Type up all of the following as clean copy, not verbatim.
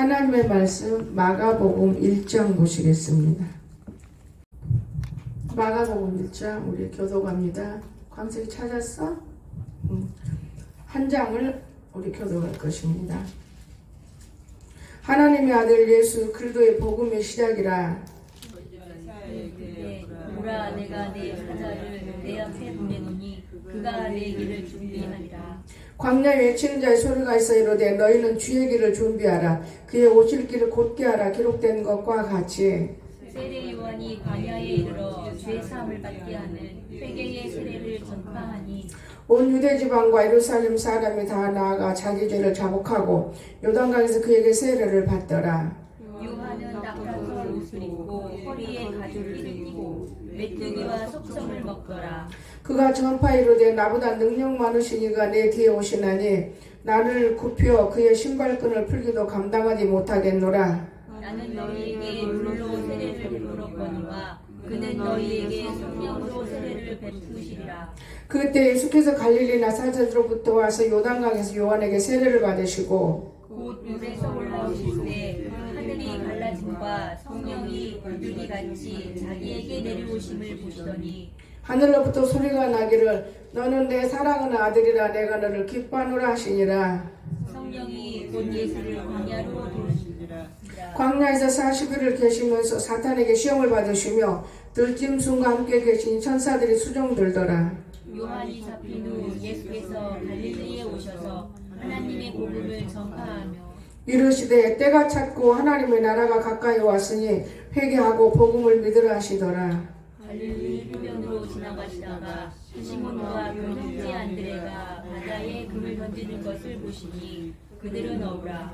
하나님의 말씀 마가복음 1장 보시겠습니다. 마가복음 1장 우리 교도갑니다. 광석이 찾았어? 한 장을 우리 교도할 것입니다. 하나님의 아들 예수 그리스도의 복음의 시작이라. 보라 내가 내 사자를 내 앞에 보내노니 그가 내 길을 준비하리라. 광야에 외치는 자의 소리가 있어 이르되 너희는 주의 길을 준비하라. 그의 오실 길을 곧게 하라. 기록된 것과 같이 세례 요한이 광야에 이르러 죄 사함을 받게 하는 회개의 세례를 전파하니 온 유대 지방과 예루살렘 사람이 다 나아가 자기 죄를 자복하고 요단강에서 그에게 세례를 받더라. 요한은 낙타털 옷을 입고 허리에 가죽띠를 띠고 메뚜기와 속성을 먹더라. 그가 전파 이르되 나보다 능력 많으신 이가 내 뒤에 오시나니 나를 굽혀 그의 신발끈을 풀기도 감당하지 못하겠노라. 나는 너희에게 물로 세례를 베풀었거니와 그는 너희에게 성령으로 세례를 베푸시리라. 그때 예수께서 갈릴리 나사렛으로부터 와서 요단강에서 요한에게 세례를 받으시고 곧 물에서 올라오실 때 하늘이 갈라짐과 성령이 비둘기같이 자기에게 내려오심을 보시더니 하늘로부터 소리가 나기를 너는 내 사랑하는 아들이라 내가 너를 기뻐하노라 하시니라. 성령이 곧 예수를 광야로 도우시니라. 광야에서 40일을 계시면서 사탄에게 시험을 받으시며 들짐승과 함께 계신 천사들이 수종들더라. 요한이 잡힌 후 예수께서 갈릴리에 오셔서 하나님의 복음을 전파하며 이르시되 때가 찼고 하나님의 나라가 가까이 왔으니 회개하고 복음을 믿으라 하시더라. 갈릴리 해변으로 지나가시다가 시몬과 그 형제 안드레가 바다에 금을 던지는 것을 보시니 그들은 어부라.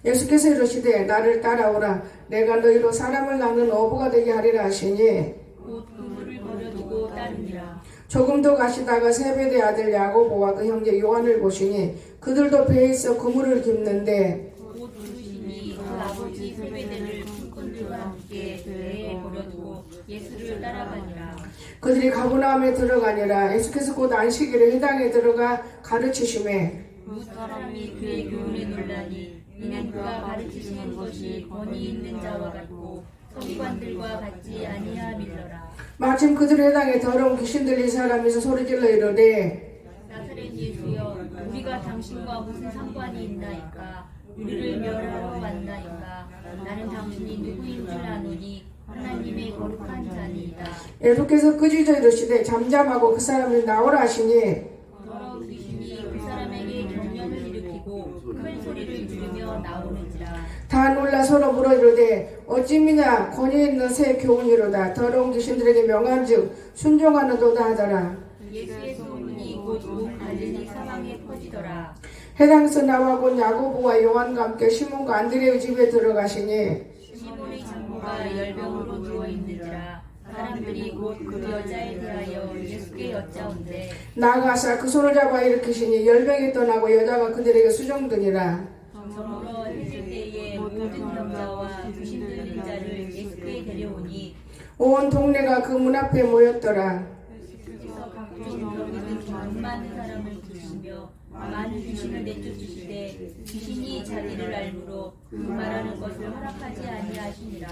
예수께서 이르시되 나를 따라오라. 내가 너희로 사람을 낳는 어부가 되게 하리라 하시니 곧 그물을 버려두고 따르니라. 조금 더 가시다가 세베대 아들 야고보와 그 형제 요한을 보시니 그들도 배에 있어 그물을 깁는데 곧 부르시니 그 아버지 세베대를 품꾼들과 함께 배에 버려두고 예수를 따라가니라. 그들이 가버나움에 들어가니라. 예수께서 곧 안식일에 회당에 들어가 가르치시매 무 사람이 그의 교훈에 놀라니 이는 그가 가르치시는 것이 권위 있는 자와 같고 서기관들과 같지 아니함이더라. 마침 그들 회당에 더러운 귀신 들린 사람이 있어 소리질러 이르되 나사렛 예수여 우리가 당신과 무슨 상관이 있나이까. 우리를 멸하러 왔나이까. 나는 당신이 누구인 줄 아노니 하나님의 거룩한 자니이다. 예수께서 끄짖어 이르시되 잠잠하고 그 사람을 나오라 하시니 더러운 귀신이 그 사람에게 경련을 일으키고 큰 소리를 지르며 나오는지라. 다 놀라 서로 물어 이르되 어찌미냐 권위 있는 새 교훈이로다. 더러운 귀신들에게 명한즉 순종하는도다 하더라. 예수의 소문이 곧 온 갈릴리 사방에 퍼지더라. 해당에서 나와 곧 야고보와 요한과 함께 시몬과 안드레의 집에 들어가시니 시몬의 장모가 열병으로 누워있는지라. 사람들이 곧 그 여자에 대하여 예수께 여짜온대 나아가사 그 손을 잡아 일으키시니 열병이 떠나고 여자가 그들에게 수종드니라. 저물어 해질 때에 모든 병자와 귀신 들린 자를 예수께 데려오니 온 동네가 그 문 앞에 모였더라. 예수께서 갖고 병든 돈 많은 사람을 부르시며 많은 귀신을 내쫓으시되 귀신이 자기를 알므로 그 말하는 것을 허락하지 아니하시니라.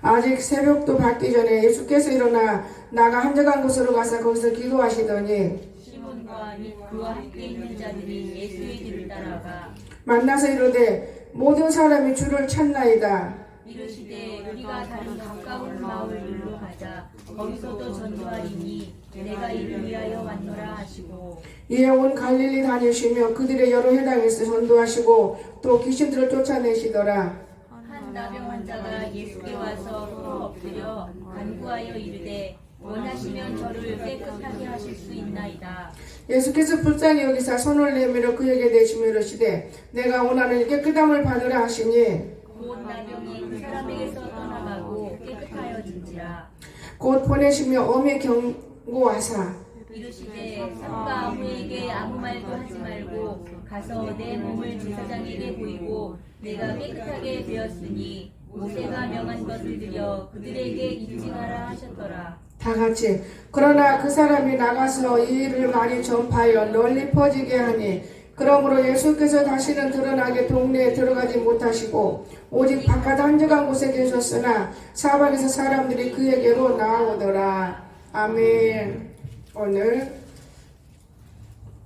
아직 새벽도 밝기 전에 예수께서 일어나 나가 한적한 곳으로 가서 거기서 기도하시더니 시몬과 및 그와 함께 있는 자들이 예수의 뒤를 따라가 만나서 이르되 모든 사람이 주를 찾나이다. 이르시되 우리가 다른 가까운 마을들로 가자. 거기서도 전도하리니 내가 이를 위하여 왔노라 하시고 이에 온 갈릴리 다니시며 그들의 여러 회당에서 전도하시고 또 귀신들을 쫓아내시더라. 한 나병 환자가 예수께 와서 서로 엎드려 간구하여 이르되 원하시면 저를 깨끗하게 하실 수 있나이다. 예수께서 불쌍히 여기사 손을 내밀어 그에게 대시며 이르시되 내가 원하는 깨끗함을 받으라 하시니 곧 나병이 그 사람에게서 떠나가고 깨끗하여진지라. 곧 보내시며 엄히 경고하사 이르시되 삼가 아무에게 아무 말도 하지 말고 가서 내 몸을 제사장에게 보이고 내가 깨끗하게 되었으니 모세가 명한 것을 드려 그들에게 입증하라 하셨더라. 다 같이 그러나 그 사람이 나가서 이 일을 많이 전파하여 널리 퍼지게 하니 그러므로 예수께서 다시는 드러나게 동네에 들어가지 못하시고 오직 바깥 한적한 곳에 계셨으나 사방에서 사람들이 그에게로 나오더라. 아멘. 오늘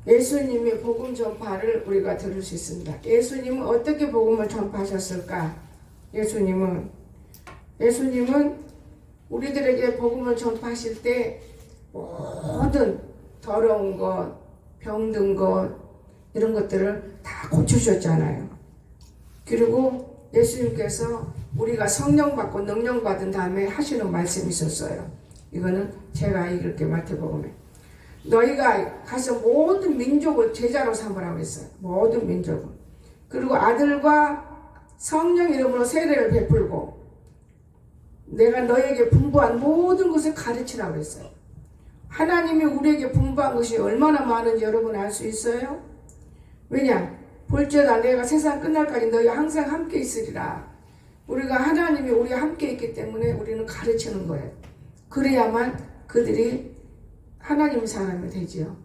예수님의 복음 전파를 우리가 들을 수 있습니다. 예수님은 어떻게 복음을 전파하셨을까? 예수님은 우리들에게 복음을 전파하실 때 모든 더러운 것, 병든 것 이런 것들을 다 고쳐주셨잖아요. 그리고 예수님께서 우리가 성령 받고 능력 받은 다음에 하시는 말씀이 있었어요. 이거는 제가 이렇게 마태복음에 너희가 가서 모든 민족을 제자로 삼으라고 했어요. 모든 민족을. 그리고 아들과 성령 이름으로 세례를 베풀고 내가 너에게 분부한 모든 것을 가르치라고 했어요. 하나님이 우리에게 분부한 것이 얼마나 많은지 여러분 알 수 있어요? 왜냐? 볼지어다 내가 세상 끝날까지 너희 항상 함께 있으리라. 우리가 하나님이 우리와 함께 있기 때문에 우리는 가르치는 거예요. 그래야만 그들이 하나님 사람이 되지요.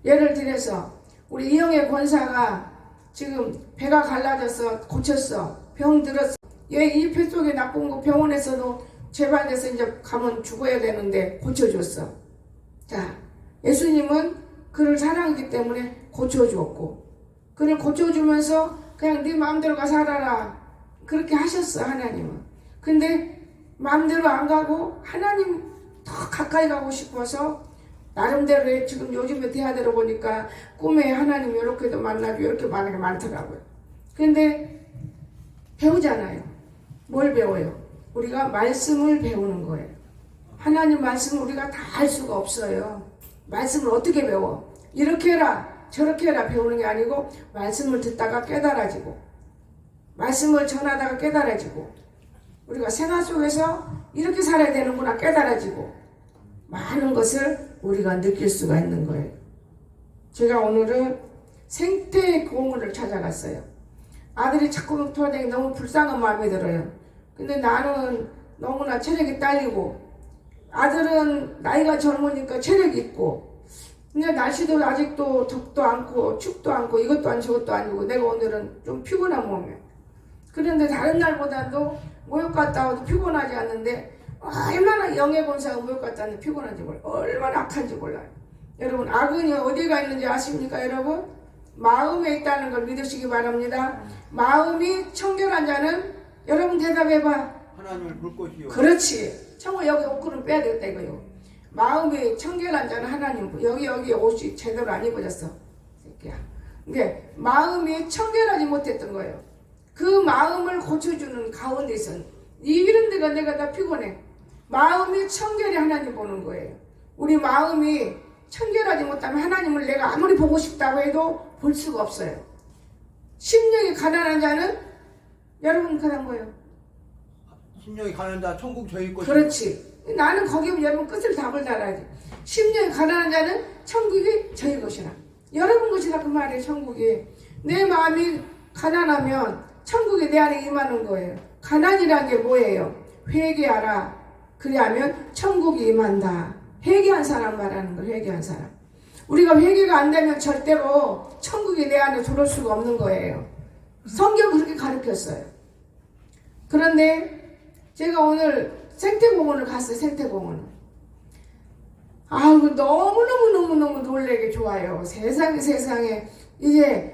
예를 들어서 우리 이영애 권사가 지금 배가 갈라져서 고쳤어. 병 들었어. 얘 이 폐 속에 나쁜 거 병원에서도 재발돼서 이제 가면 죽어야 되는데 고쳐줬어. 자, 예수님은 그를 사랑하기 때문에 고쳐주었고 그를 고쳐주면서 그냥 네 마음대로 살아라 그렇게 하셨어. 하나님은. 근데 마음대로 안 가고 하나님 더 가까이 가고 싶어서 나름대로 지금 요즘에 대화대로 보니까 꿈에 하나님 이렇게도 만나고 이렇게 만나게 많더라고요. 근데 배우잖아요. 뭘 배워요? 우리가 말씀을 배우는 거예요. 하나님 말씀을 우리가 다 알 수가 없어요. 말씀을 어떻게 배워? 이렇게 해라 저렇게 해라 배우는 게 아니고 말씀을 듣다가 깨달아지고 말씀을 전하다가 깨달아지고 우리가 생활 속에서 이렇게 살아야 되는구나 깨달아지고 많은 것을 우리가 느낄 수가 있는 거예요. 제가 오늘은 생태공원을 찾아갔어요. 아들이 자꾸 돌아다니기 너무 불쌍한 마음이 들어요. 근데 나는 너무나 체력이 딸리고 아들은 나이가 젊으니까 체력이 있고 근데 날씨도 아직도 덥도 않고 춥도 않고 이것도 아니고 저것도 아니고 내가 오늘은 좀 피곤한 몸이에요. 그런데 다른 날보다도 모욕 갔다 와도 피곤하지 않는데 얼마나 영예권사가 모욕 갔다 왔는데 피곤한지 몰라요. 얼마나 악한지 몰라요. 여러분 악은이 어디가 있는지 아십니까 여러분? 마음에 있다는 걸 믿으시기 바랍니다. 마음이 청결한 자는 여러분 대답해봐. 하나님을 볼 것이요. 그렇지. 청을 여기 옷구름 빼야 되겠다 이거요. 마음이 청결한 자는 하나님 여기 옷이 제대로 안 입어졌어. 새끼야. 근데 마음이 청결하지 못했던 거예요. 그 마음을 고쳐주는 가운데서 이런 데가 내가 다 피곤해. 마음이 청결이 하나님 보는 거예요. 우리 마음이 청결하지 못하면 하나님을 내가 아무리 보고 싶다고 해도 볼 수가 없어요. 심령이 가난한 자는 여러분 그런 거예요. 심령이 가난한 자 천국 저희 것이. 그렇지. 나는 거기 여러분 끝을 답을 달아야지. 심령이 가난한 자는 천국이 저희 것이라. 여러분 것이다 그 말이에요. 천국이. 내 마음이 가난하면 천국이 내 안에 임하는 거예요. 가난이라는 게 뭐예요? 회개하라. 그래야면 천국이 임한다. 회개한 사람 말하는 거. 회개한 사람. 우리가 회개가 안 되면 절대로 천국이 내 안에 들어올 수가 없는 거예요. 성경 그렇게 가르쳤어요. 그런데 제가 오늘 생태공원을 갔어요. 생태공원을. 아우 너무너무 놀래게 좋아요. 세상에 이제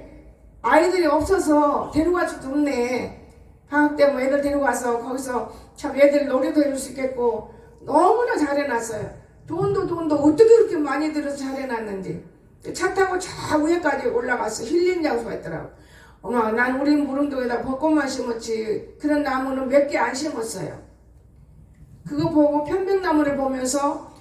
아이들이 없어서 데려갈 수도 없네. 방학 때 뭐 애들 데리고 가서 거기서 참 애들 놀이도 해줄 수 있겠고 너무나 잘 해놨어요. 돈도 어떻게 그렇게 많이 들어서 잘 해놨는지. 차 타고 저 위에까지 올라갔어. 힐링 장소가 있더라고. 어머 난 우리 무릉동에다 벚꽃만 심었지 그런 나무는 몇 개 안 심었어요. 그거 보고 편백나무를 보면서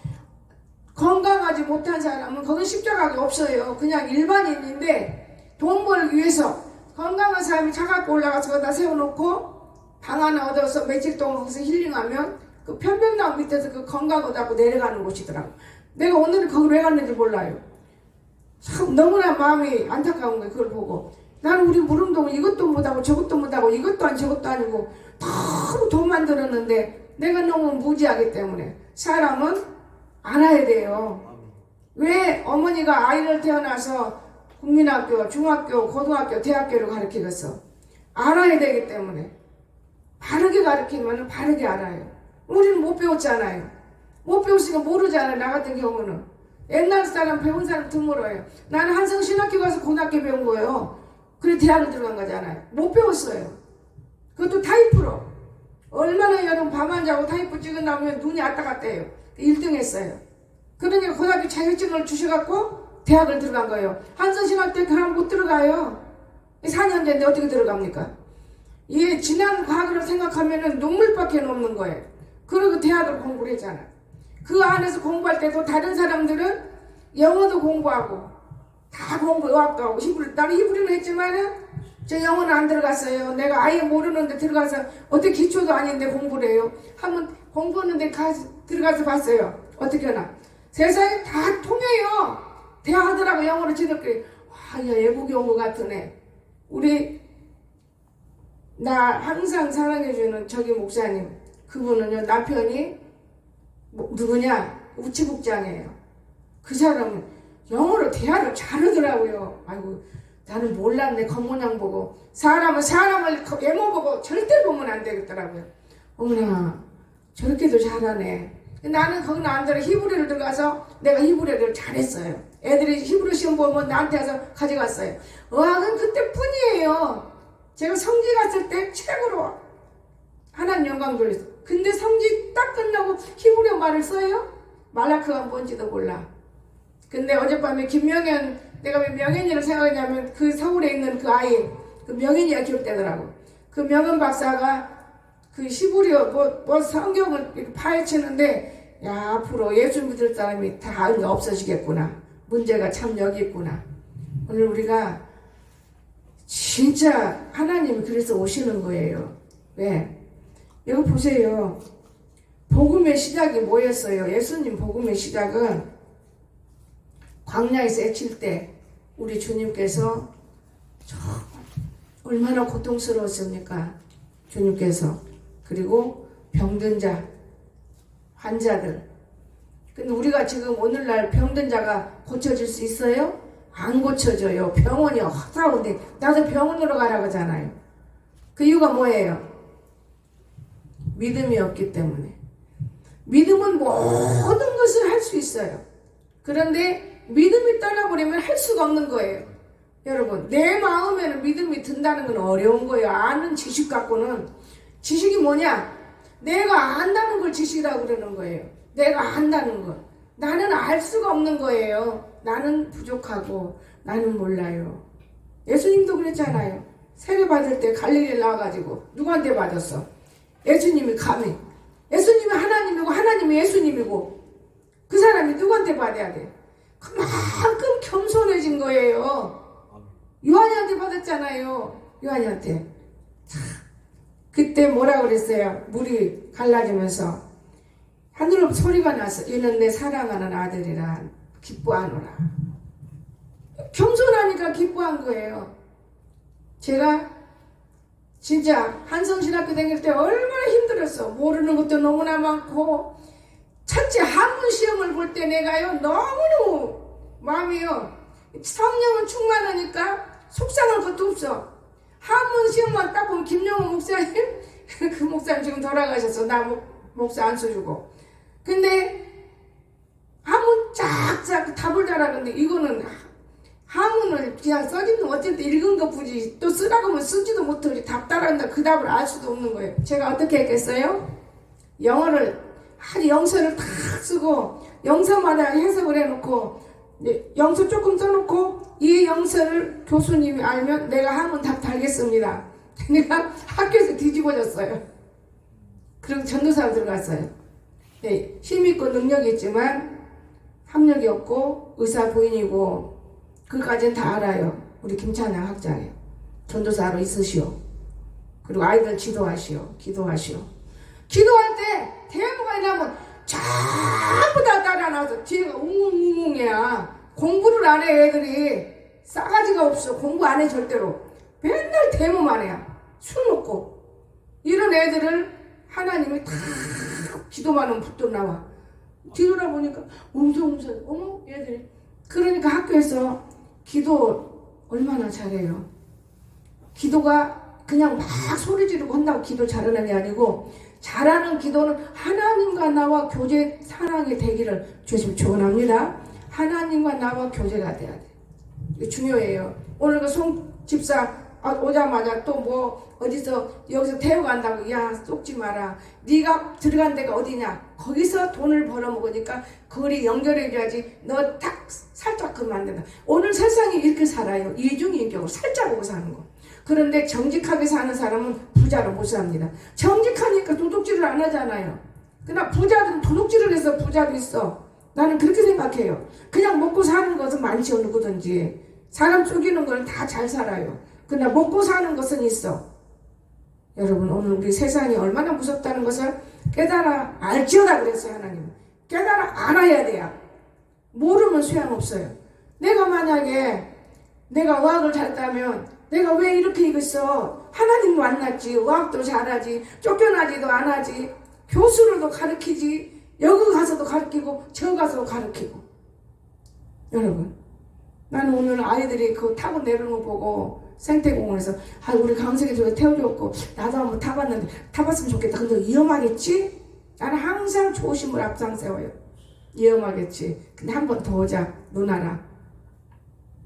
건강하지 못한 사람은 거기 십자가가 없어요. 그냥 일반인인데 돈 벌기 위해서 건강한 사람이 차 갖고 올라가서 거기다 세워놓고 방 하나 얻어서 며칠 동안 거기서 힐링하면 그 편백나무 밑에서 그 건강 얻고 내려가는 곳이더라고. 내가 오늘은 거기 왜 갔는지 몰라요. 참 너무나 마음이 안타까운 거예요. 그걸 보고 나는 우리 무릉동은 이것도 못하고 저것도 못하고 이것도 아니고 저것도 아니고 너무 돈 만들었는데 내가 너무 무지하기 때문에 사람은 알아야 돼요. 왜 어머니가 아이를 태어나서 국민학교, 중학교, 고등학교, 대학교를 가르치겠어. 알아야 되기 때문에. 바르게 가르치면 바르게 알아요. 우리는 못 배웠잖아요. 못 배웠으니까 모르잖아요. 나 같은 경우는. 옛날 사람 배운 사람 드물어요. 나는 한성신학교 가서 고등학교 배운 거예요. 그래 대학을 들어간 거잖아요. 못 배웠어요. 그것도 타이프로. 얼마나 여러분 밤 안 자고 타이프 찍은 다음에 눈이 왔다 갔다 해요. 1등 했어요. 그러니까 고등학교 자격증을 주셔갖고 대학을 들어간 거예요. 한성신학교 그럼 못 들어가요. 4년 됐는데 어떻게 들어갑니까? 이 지난 과거를 생각하면은 눈물밖에 없는 거예요. 그리고 대학을 공부를 했잖아. 그 안에서 공부할 때도 다른 사람들은 영어도 공부하고 다 공부 의학도 하고 히브리, 나는 히브리는 했지만은 저 영어는 안 들어갔어요. 내가 아예 모르는데 들어가서 어떻게 기초도 아닌데 공부를 해요. 한번 공부하는데 들어가서 봤어요. 어떻게 하나. 세상에 다 통해요. 대화하더라고 영어로 지들끼리. 와, 야, 애국이 온 것 같은 애. 나 항상 사랑해주는 저기 목사님. 그분은요, 남편이 누구냐? 우체국장이에요. 그 사람은 영어로 대화를 잘하더라고요. 아이고, 나는 몰랐네. 겉모양 보고. 사람을 외모 보고 절대 보면 안 되겠더라고요. 어머나, 저렇게도 잘하네. 나는 거기는 안 들어. 히브리를 들어가서 내가 히브리를 잘했어요. 애들이 히브리 시험 보면 나한테 와서 가져갔어요. 의학은 그때뿐이에요. 제가 성지 갔을 때 최고로 하나님 영광 돌렸어. 근데 성지 딱 끝나고 히브리어 말을 써요? 말라크가 뭔지도 몰라. 근데 어젯밤에 김명현, 내가 왜 명현이를 생각했냐면 그 서울에 있는 그 아이, 그 명현이가 기억되더라고. 그 명현 박사가 그 히브리어 뭐 성경을 이렇게 파헤치는데, 야, 앞으로 예수 믿을 사람이 다 없어지겠구나. 문제가 참 여기 있구나. 오늘 우리가 진짜 하나님이 그래서 오시는 거예요. 왜? 여기 보세요. 복음의 시작이 뭐였어요? 예수님 복음의 시작은 광야에서 애칠 때 우리 주님께서 얼마나 고통스러웠습니까? 주님께서. 그리고 병든 자, 환자들. 근데 우리가 지금 오늘날 병든 자가 고쳐질 수 있어요? 안 고쳐져요. 병원이 허사운데 나도 병원으로 가라고 하잖아요. 그 이유가 뭐예요? 믿음이 없기 때문에. 믿음은 모든 것을 할 수 있어요. 그런데 믿음이 떠나버리면 할 수가 없는 거예요. 여러분, 내 마음에는 믿음이 든다는 건 어려운 거예요. 아는 지식 갖고는. 지식이 뭐냐? 내가 안다는 걸 지식이라고 그러는 거예요. 내가 안다는 것. 나는 알 수가 없는 거예요. 나는 부족하고 나는 몰라요. 예수님도 그랬잖아요. 세례 받을 때 갈릴리 나와가지고 누구한테 받았어? 예수님이 감히. 예수님이 하나님이고 하나님이 예수님이고 그 사람이 누구한테 받아야 돼? 그만큼 겸손해진 거예요. 요한이한테 받았잖아요. 요한이한테. 그때 뭐라 그랬어요? 물이 갈라지면서 하늘로 소리가 났어. 이는 내 사랑하는 아들이라 기뻐하노라. 겸손하니까 기뻐한 거예요. 제가 진짜 한성신학교 다닐 때 얼마나 힘들었어. 모르는 것도 너무나 많고 첫째 한문 시험을 볼 때 내가요 너무너무 마음이요 성령은 충만하니까 속상할 것도 없어. 한문 시험만 딱 보면 김영호 목사님 그 목사님 지금 돌아가셨어. 나 목사 안 써주고. 근데 한문 쫙쫙 답을 달았는데 이거는 한문을 그냥 써지는 어쨌든 읽은 것 뿐이지 또 쓰라고 하면 쓰지도 못하지 답 따라한다 그 답을 알 수도 없는 거예요. 제가 어떻게 했겠어요? 영어를 아주 영서를 탁 쓰고 영서마다 해석을 해놓고 영서 조금 써놓고 이 영서를 교수님이 알면 내가 한문 답 달겠습니다. 내가 학교에서 뒤집어졌어요. 그리고 전도사로 들어갔어요. 네, 힘있고 능력이 있지만 학력이 없고 의사 부인이고 그까지는 다 알아요. 우리 김찬양 학장이요. 전도사로 있으시오. 그리고 아이들 기도하시오. 기도할 때 대모가 나면 전부 다 따라 나와서 뒤에가 웅웅웅해야 공부를 안 해. 애들이 싸가지가 없어. 공부 안 해 절대로. 맨날 대모만 해야. 술 먹고 이런 애들을 하나님이 다 기도만 하면 붙들어 나와. 뒤돌아보니까 웅성웅성 어머 얘들이. 그러니까 학교에서 기도 얼마나 잘해요. 기도가 그냥 막 소리 지르고 한다고 기도 잘하는 게 아니고 잘하는 기도는 하나님과 나와 교제 사랑의 되기를 주님 축원합니다. 하나님과 나와 교제가 돼야 돼. 이거 중요해요. 오늘 그 송 집사 오자마자 또 뭐 어디서 여기서 태워간다고 야 속지 마라. 네가 들어간 데가 어디냐. 거기서 돈을 벌어먹으니까 거리 연결해줘야지. 너 딱 살짝 그러면 안 된다. 오늘 세상이 이렇게 살아요. 이중인격으로 살짝 보고 사는 거. 그런데 정직하게 사는 사람은 부자로 못 삽니다. 정직하니까 도둑질을 안 하잖아요. 그러나 부자들은 도둑질을 해서 부자도 있어. 나는 그렇게 생각해요. 그냥 먹고 사는 것은 많지 누구든지. 사람 속이는 건 다 잘 살아요. 그러나 먹고 사는 것은 있어. 여러분 오늘 우리 세상이 얼마나 무섭다는 것을 깨달아 알지어다 그랬어요. 하나님. 깨달아 알아야 돼요. 모르면 소용없어요. 내가 만약에 내가 의학을 잘했다면 내가 왜 이렇게 이겼어? 하나님 만났지. 의학도 잘하지. 쫓겨나지도 안 하지. 교수로도 가르치지. 여기 가서도 가르치고 저 가서도 가르치고. 여러분 나는 오늘 아이들이 그거 타고 내려오는 거 보고 생태공원에서 우리 강석이 저기 태워줬고 나도 한번 타봤는데 타봤으면 좋겠다. 근데 위험하겠지? 나는 항상 조심을 앞장세워요. 위험하겠지. 근데 한 번 더 오자 누나라.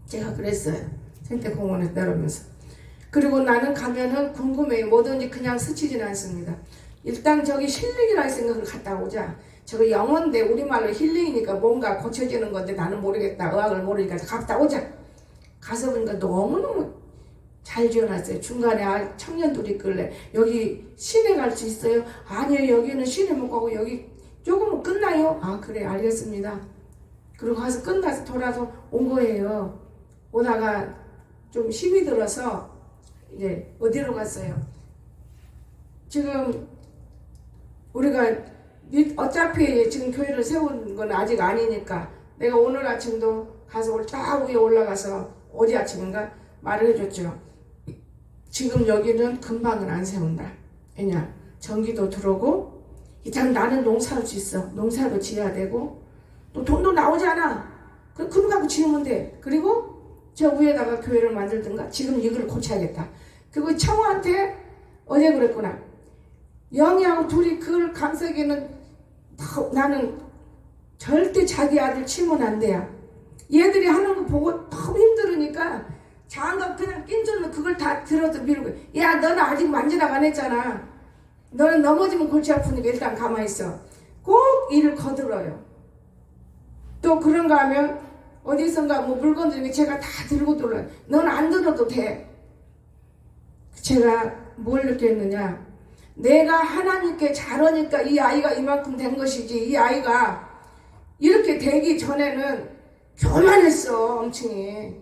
제가 그랬어요. 생태공원에서 내려오면서. 그리고 나는 가면은 궁금해요. 뭐든지 그냥 스치진 않습니다. 일단 저기 힐링이라는 생각을 갔다 오자. 저거 영어인데 우리말로 힐링이니까 뭔가 고쳐지는 건데 나는 모르겠다. 의학을 모르니까 갔다 오자. 가서 보니까 너무너무 잘 지어놨어요. 중간에 청년들이 있길래 여기 시내 갈 수 있어요? 아니요 여기는 시내 못 가고 여기 조금은 끝나요? 아 그래 알겠습니다. 그리고 가서 끝나서 돌아서 온 거예요. 오다가 좀 힘이 들어서 이제 어디로 갔어요? 지금 우리가 어차피 지금 교회를 세운 건 아직 아니니까 내가 오늘 아침도 가서 쫙 위에 올라가서 어제 아침인가 말을 해줬죠. 지금 여기는 금방은 안 세운다. 왜냐? 전기도 들어오고 일단 나는 농사할 수 있어. 농사도 지어야 되고 또 돈도 나오잖아. 그럼 갖고 지으면 돼. 그리고 저 위에다가 교회를 만들든가 지금 이걸 고쳐야겠다. 그리고 청우한테 어제 그랬구나. 영희하고 둘이 그걸 강석이는 나는 절대 자기 아들 치면 안 돼요. 얘들이 하는 거 보고 너무 힘들으니까 장갑 그냥 낀 줄로 그걸 다 들어도 미루고 야 너는 아직 만지락 안 했잖아. 너는 넘어지면 골치 아프니까 일단 가만히 있어. 꼭 일을 거들어요. 또 그런가 하면 어디선가 뭐 물건 들고 제가 다 들고 돌아요. 넌 안 들어도 돼. 제가 뭘 느꼈느냐. 내가 하나님께 잘하니까 이 아이가 이만큼 된 것이지 이 아이가 이렇게 되기 전에는 교만했어 엄청이.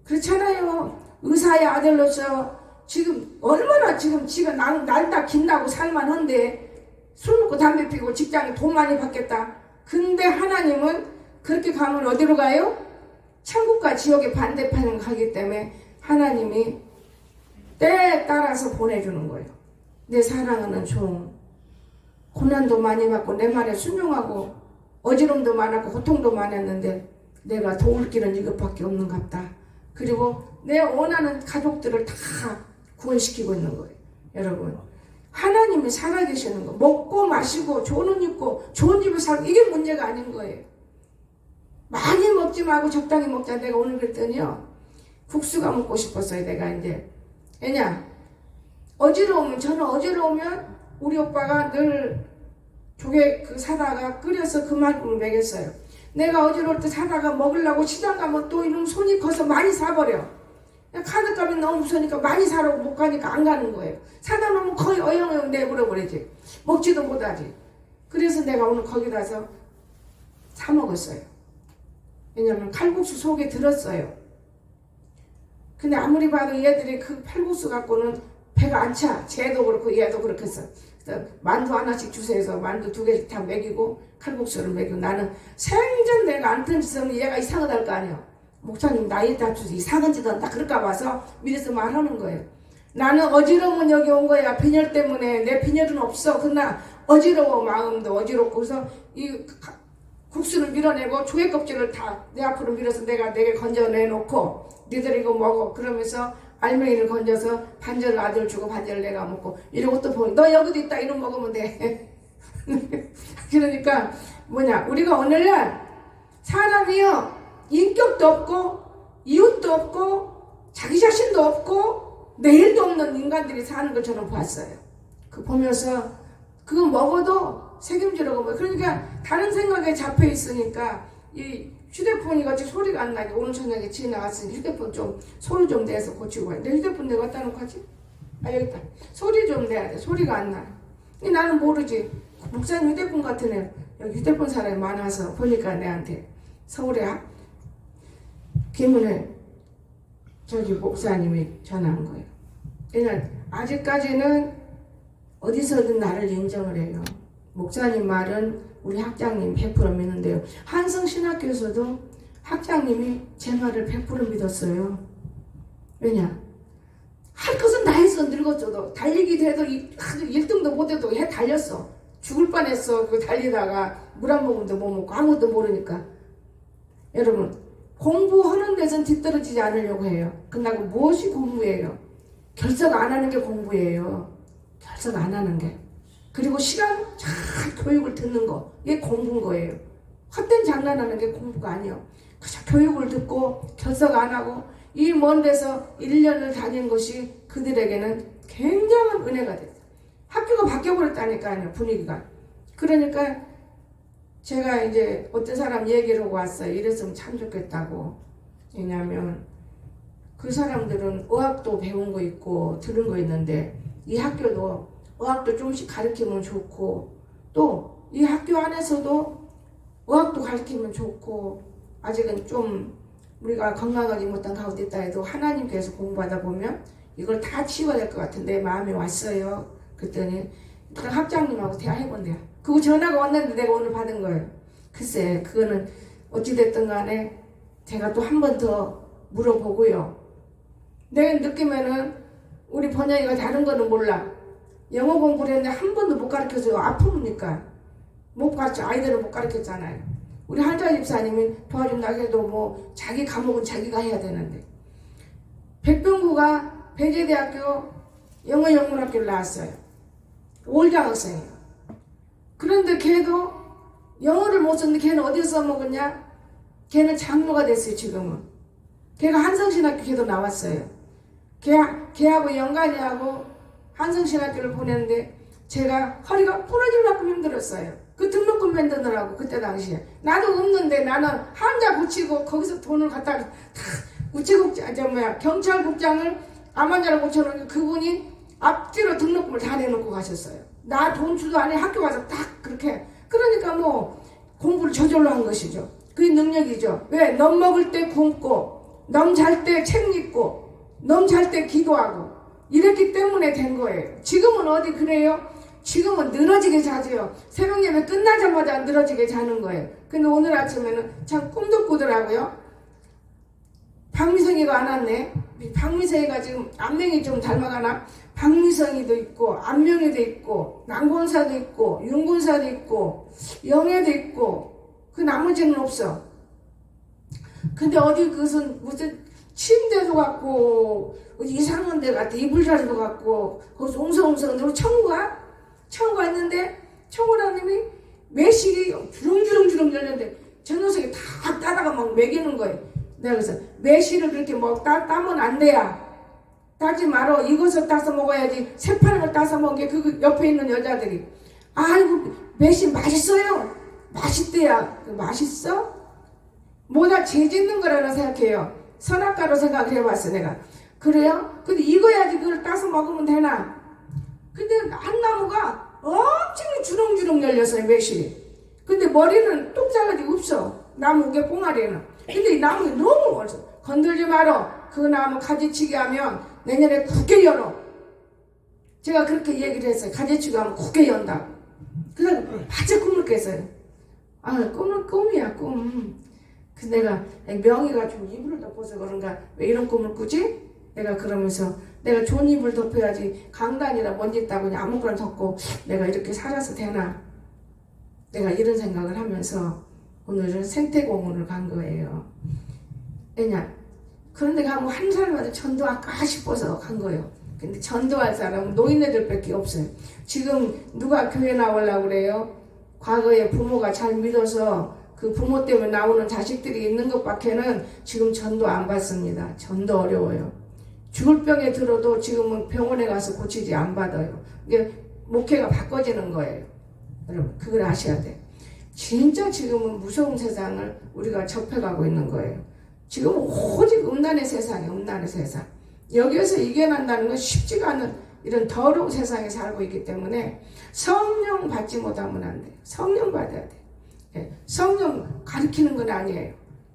그렇잖아요. 의사의 아들로서 지금 얼마나 지금 지가 날다 긴다고 살만한데 술 먹고 담배 피고 직장에 돈 많이 받겠다. 근데 하나님은 그렇게 가면 어디로 가요? 천국과 지옥의 반대편을 가기 때문에 하나님이 때에 따라서 보내주는 거예요. 내 사랑하는 종 고난도 많이 받고 내 말에 순종하고 어지럼도 많았고 고통도 많았는데 내가 도울 길은 이것밖에 없는 것 같다. 그리고 내 원하는 가족들을 다 구원시키고 있는 거예요. 여러분 하나님이 살아계시는 거 먹고 마시고 좋은 옷 입고 좋은 집에 살고 이게 문제가 아닌 거예요. 많이 먹지 말고 적당히 먹자. 내가 오늘 그랬더니요 국수가 먹고 싶었어요. 내가 이제 왜냐 어지러우면 저는 어지러우면 우리 오빠가 늘 조개 그 사다가 끓여서 그만큼을 먹였어요. 내가 어지러울 때 사다가 먹으려고 시장 가면 또 이놈 손이 커서 많이 사버려. 카드값이 너무 무서우니까 많이 사라고 못 가니까 안 가는 거예요. 사다 놓으면 거의 어영어영 내버려버리지. 먹지도 못하지. 그래서 내가 오늘 거기 가서 사 먹었어요. 왜냐면 칼국수 속에 들었어요. 근데 아무리 봐도 얘들이 그 칼국수 갖고는 배가 안 차. 쟤도 그렇고 얘도 그렇게 했어. 그래서 만두 하나씩 주세요 해서 만두 2개씩 다 먹이고 칼국수를 먹이고 나는 생전 내가 안 던지면 얘가 이상하다 거 아니야. 목사님 나이 다투지 이상한 짓 한다 그럴까 봐서 미리서 말하는 거예요. 나는 어지러우면 여기 온 거야. 빈혈 때문에. 내 빈혈은 없어. 그러나 어지러워. 마음도 어지럽고 그래서 이 국수를 밀어내고 조개 껍질을 다 내 앞으로 밀어서 내가 내게 건져내놓고 니들 이거 먹어. 그러면서 알맹이를 건져서 반절을 아들 주고 반절을 내가 먹고 이러고 또 보니 너 여기도 있다 이런 먹으면 돼. 그러니까 뭐냐 우리가 오늘날 사람이요 인격도 없고 이웃도 없고 자기 자신도 없고 내일도 없는 인간들이 사는 걸 저는 봤어요. 그 보면서 그거 먹어도 책임지라고 뭐 그러니까 다른 생각에 잡혀 있으니까 이 휴대폰이 같이 소리가 안 나게 오늘 저녁에 지나갔으니 휴대폰 좀 소리 좀 내서 고치고 가야 돼. 내 휴대폰 내가 갖다 놓고 하지? 아 여기 있다. 소리 좀 내야 돼. 소리가 안 나. 나는 모르지. 목사님 휴대폰 같은 애 여기 휴대폰 사람이 많아서 보니까 내한테 서울에 김은혜 저기 목사님이 전화한 거예요. 그러니까 아직까지는 어디서든 나를 인정을 해요. 목사님 말은 우리 학장님 100% 믿는데요. 한성신학교에서도 학장님이 제 말을 100% 믿었어요. 왜냐? 할 것은 다 했어. 늙었어도 달리기도 해도 1등도 못해도 해 달렸어. 죽을 뻔했어. 그 달리다가 물 한 모금도 못 먹고 아무것도 모르니까. 여러분 공부하는 데선 뒤떨어지지 않으려고 해요. 끝나고 무엇이 공부예요? 결석 안 하는 게 공부예요. 결석 안 하는 게. 그리고 시간 잘 교육을 듣는 거 이게 공부인 거예요. 헛된 장난하는 게 공부가 아니에요. 그저 교육을 듣고 결석 안 하고 이 먼 데서 1년을 다닌 것이 그들에게는 굉장한 은혜가 됐어요. 학교가 바뀌어버렸다니까요. 분위기가. 그러니까 제가 이제 어떤 사람 얘기를 하고 왔어요. 이랬으면 참 좋겠다고. 왜냐하면 그 사람들은 의학도 배운 거 있고 들은 거 있는데 이 학교도 의학도 조금씩 가르치면 좋고 또 이 학교 안에서도 의학도 가르치면 좋고 아직은 좀 우리가 건강하지 못한 가운데 있다 해도 하나님께서 공부하다 보면 이걸 다 치워야 될 것 같은데 마음이 왔어요. 그랬더니 일단 학장님하고 대화해본대요. 그거 전화가 왔는데 내가 오늘 받은 거예요. 글쎄 그거는 어찌됐든 간에 제가 또 한 번 더 물어보고요. 내가 느끼면은 우리 번영이가 다른 거는 몰라. 영어 공부를 했는데 한 번도 못 가르쳐줘요. 아프니까 못 가르쳐. 아이들은 못 가르쳤잖아요. 우리 한자 집사님이 도와준다고 해도 뭐 자기 과목은 자기가 해야 되는데 백병구가 배제대학교 영어영문학교를 나왔어요. 올장학생이에요. 그런데 걔도 영어를 못 썼는데 걔는 어디서 써먹었냐? 걔는 장로가 됐어요. 지금은. 걔가 한성신학교 걔도 나왔어요. 걔하고 연관이하고 한성신학교를 보냈는데 제가 허리가 부러질 만큼 힘들었어요. 그 등록금 만드느라고 그때 당시에. 나도 없는데 나는 한자 붙이고 거기서 돈을 갖다 다 우체국장 경찰국장을 암환자를 고쳐놓은 그분이 앞뒤로 등록금을 다 내놓고 가셨어요. 나 돈 주도 안 해. 학교 가서 딱 그렇게. 그러니까 뭐 공부를 저절로 한 것이죠. 그게 능력이죠. 왜? 넘 먹을 때 굶고 넘 잘 때 책 읽고 넘 잘 때 기도하고 이랬기 때문에 된 거예요. 지금은 어디 그래요? 지금은 늘어지게 자죠. 새벽 예배 끝나자마자 늘어지게 자는 거예요. 근데 오늘 아침에는 참 꿈도 꾸더라고요. 박미성이가 안 왔네. 박미성이가 지금 안명이 좀 닮아가나? 박미성이도 있고 안명이도 있고 남권사도 있고 윤권사도 있고 영애도 있고 그 나머지는 없어. 근데 어디 그것은 무슨 침대도 갖고 이상한 데 같아. 이불자리도 갖고 거기서 웅성웅성 너 청구가? 청구가 있는데 청구라님이 매실이 주렁주렁 열렸는데 저 녀석이 다 따다가 막 먹이는 거예요. 내가 그래서 매실을 그렇게 따면 안 돼야. 따지 말어. 이것을 따서 먹어야지. 새파란 걸 따서 먹은 게 그 옆에 있는 여자들이 아이고 매실 맛있어요. 맛있대야. 맛있어? 뭐다 죄 짓는 거라고 생각해요. 선악과로 생각을 해봤어 내가. 그래요? 근데 익어야지 그걸 따서 먹으면 되나? 근데 한 나무가 엄청 주렁주렁 열렸어요. 매실이. 근데 머리는 뚝 잘라지고 없어. 나무 게 뽕아리는. 근데 이 나무가 너무 멀어. 건들지 말어. 그 나무 가지치기 하면 내년에 굳게 열어. 제가 그렇게 얘기를 했어요. 가지치기 하면 굳게 연다. 그래서 바짝 꿈을 깼어요. 아 꿈은 꿈이야 꿈. 그래서 내가 명의가 좀 이불을 덮어서 그런가 왜 이런 꿈을 꾸지? 내가 그러면서 내가 좋은 이불 덮어야지 강단이나 먼지 있다고 그냥 아무거나 덮고 내가 이렇게 살아서 되나? 내가 이런 생각을 하면서 오늘은 생태공원을 간 거예요. 왜냐? 그런데 가면 한 사람마다 전도할까 싶어서 간 거예요. 근데 전도할 사람은 노인네들밖에 없어요. 지금 누가 교회 나오려고 그래요? 과거에 부모가 잘 믿어서 그 부모 때문에 나오는 자식들이 있는 것밖에는 지금 전도 안 받습니다. 전도 어려워요. 죽을 병에 들어도 지금은 병원에 가서 고치지 안 받아요. 이게 목회가 바꿔지는 거예요. 여러분 그걸 아셔야 돼. 진짜 지금은 무서운 세상을 우리가 접해가고 있는 거예요. 지금 오직 음란의 세상이에요. 음란의 세상. 여기에서 이겨낸다는 건 쉽지가 않은 이런 더러운 세상에 살고 있기 때문에 성령 받지 못하면 안 돼요. 성령 받아야 돼요. 예, 성령 가리키는 건 아니에요.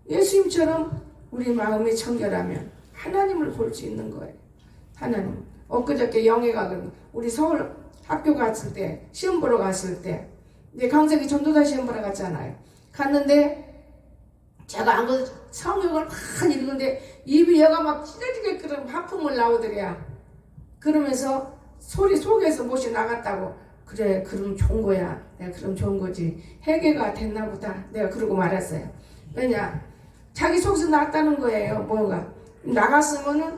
예수님처럼 우리 마음이 청결하면 하나님을 볼 수 있는 거예요. 하나님. 엊그저께 영예 가거든. 우리 서울 학교 갔을 때 시험 보러 갔을 때 이제 강석이 전도사 시험 보러 갔잖아요. 갔는데 제가 안 그래도 성경을 막 읽는데 입이 여가 막 찢어지게 끓으면 하품을 나오더래요. 그러면서 소리 속에서 못이 나갔다고. 그래 그럼 좋은 거야. 내가 그럼 좋은 거지. 회개가 됐나 보다. 내가 그러고 말았어요. 왜냐 자기 속에서 나왔다는 거예요. 뭐가 나갔으면은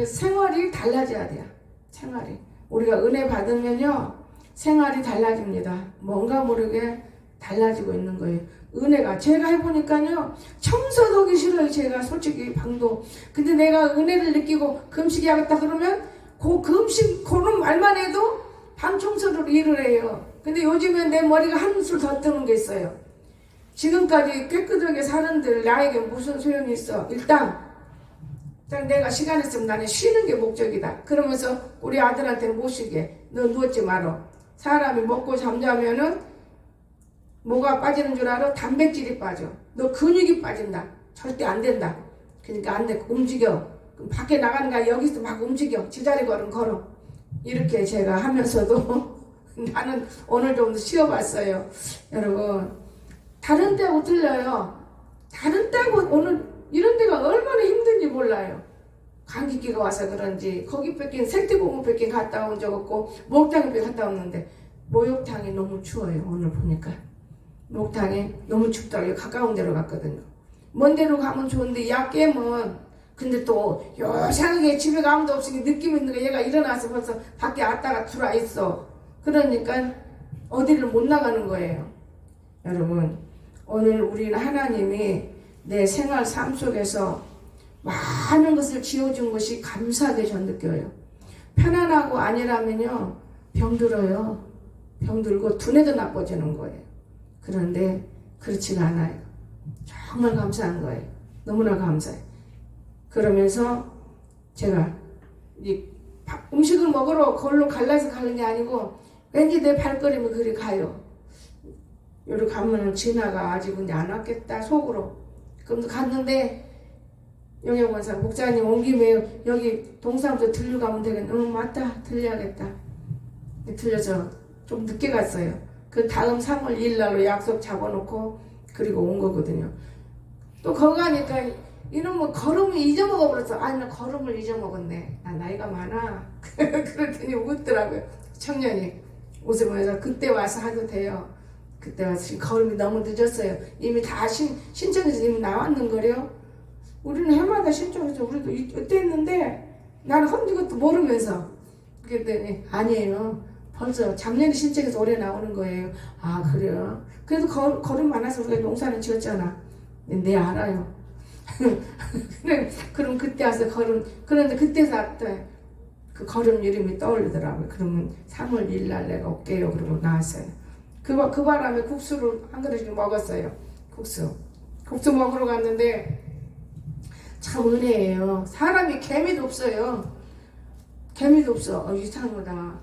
생활이 달라져야 돼요. 생활이 우리가 은혜 받으면요 생활이 달라집니다. 뭔가 모르게 달라지고 있는 거예요. 은혜가 제가 해보니까요 청소도 하기 싫어요. 제가 솔직히 방도. 근데 내가 은혜를 느끼고 금식이 하겠다 그러면 그 금식 그런 말만 해도 방 청소를 일을 해요. 근데 요즘엔 내 머리가 한술 더 뜨는 게 있어요. 지금까지 깨끗하게 사는들 나에게 무슨 소용이 있어. 일단 내가 시간 있으면 나는 쉬는 게 목적이다. 그러면서 우리 아들한테는 못 쉬게. 너 누웠지 말어. 사람이 먹고 잠자면은 뭐가 빠지는 줄 알아? 단백질이 빠져. 너 근육이 빠진다. 절대 안 된다. 그러니까 안 돼. 움직여. 그럼 밖에 나가는 거야. 여기서 막 움직여. 제자리 걸어. 이렇게 제가 하면서도 나는 오늘 좀 쉬어봤어요. 여러분 다른 데하고 틀려요. 다른 데하고 오늘 이런 데가 얼마나 힘든지 몰라요. 감기기가 와서 그런지 거기 뺏긴 색대공원 뺏긴 갔다 온 적 없고 목욕탕에 갔다 왔는데 목욕탕이 너무 추워요. 오늘 보니까 목욕탕이 너무 춥더라고요. 가까운 데로 갔거든요. 먼 데로 가면 좋은데 약 깨면 근데 또 요상하게 집에 아무도 없으니 느낌 있는 거 얘가 일어나서 벌써 밖에 왔다가 들어와 있어. 그러니까 어디를 못 나가는 거예요. 여러분 오늘 우리는 하나님이 내 생활 삶 속에서 많은 것을 지어준 것이 감사하게 전 느껴요. 편안하고 아니라면요 병들어요. 병들고 두뇌도 나빠지는 거예요. 그런데 그렇지가 않아요. 정말 감사한 거예요. 너무나 감사해요. 그러면서 제가 이 음식을 먹으러 거울로 갈라서 가는 게 아니고 왠지 내 발걸음이 그리 가요. 여기 가면은 진아가 아직 근데 안 왔겠다 속으로. 그럼 갔는데 영양원사 목사님 온 김에 여기 동사무소 들려가면 되겠네. 응 맞다 들려야겠다. 들려서 좀 늦게 갔어요. 그 다음 3월 2일 날로 약속 잡아놓고 그리고 온 거거든요. 또 거기 가니까 이놈은 걸음을 잊어먹어 버렸어. 아니 나 걸음을 잊어먹었네. 나 나이가 많아. 그랬더니 웃더라고요. 청년이 웃으면서 그때 와서 하도 돼요. 그때 와서 걸음이 너무 늦었어요. 이미 다 신청해서 이미 나왔는 거래요. 우리는 해마다 신청해서 우리도 이때 했는데 나는 헌지 것도 모르면서 그랬더니 아니에요. 벌써 작년에 신청해서 올해 나오는 거예요. 아 그래요? 그래도 걸음 많아서 우리가 농사는 지었잖아. 네 알아요. 그래, 그럼 그때 와서 걸음 그런데 그때서 그 걸음 이름이 떠오르더라고요. 그러면 3월 1일 날 내가 올게요. 그러고 나왔어요. 그 바람에 국수를 한 그릇씩 먹었어요. 국수 먹으러 갔는데 참 은혜예요. 사람이 개미도 없어요. 개미도 없어. 이상하다.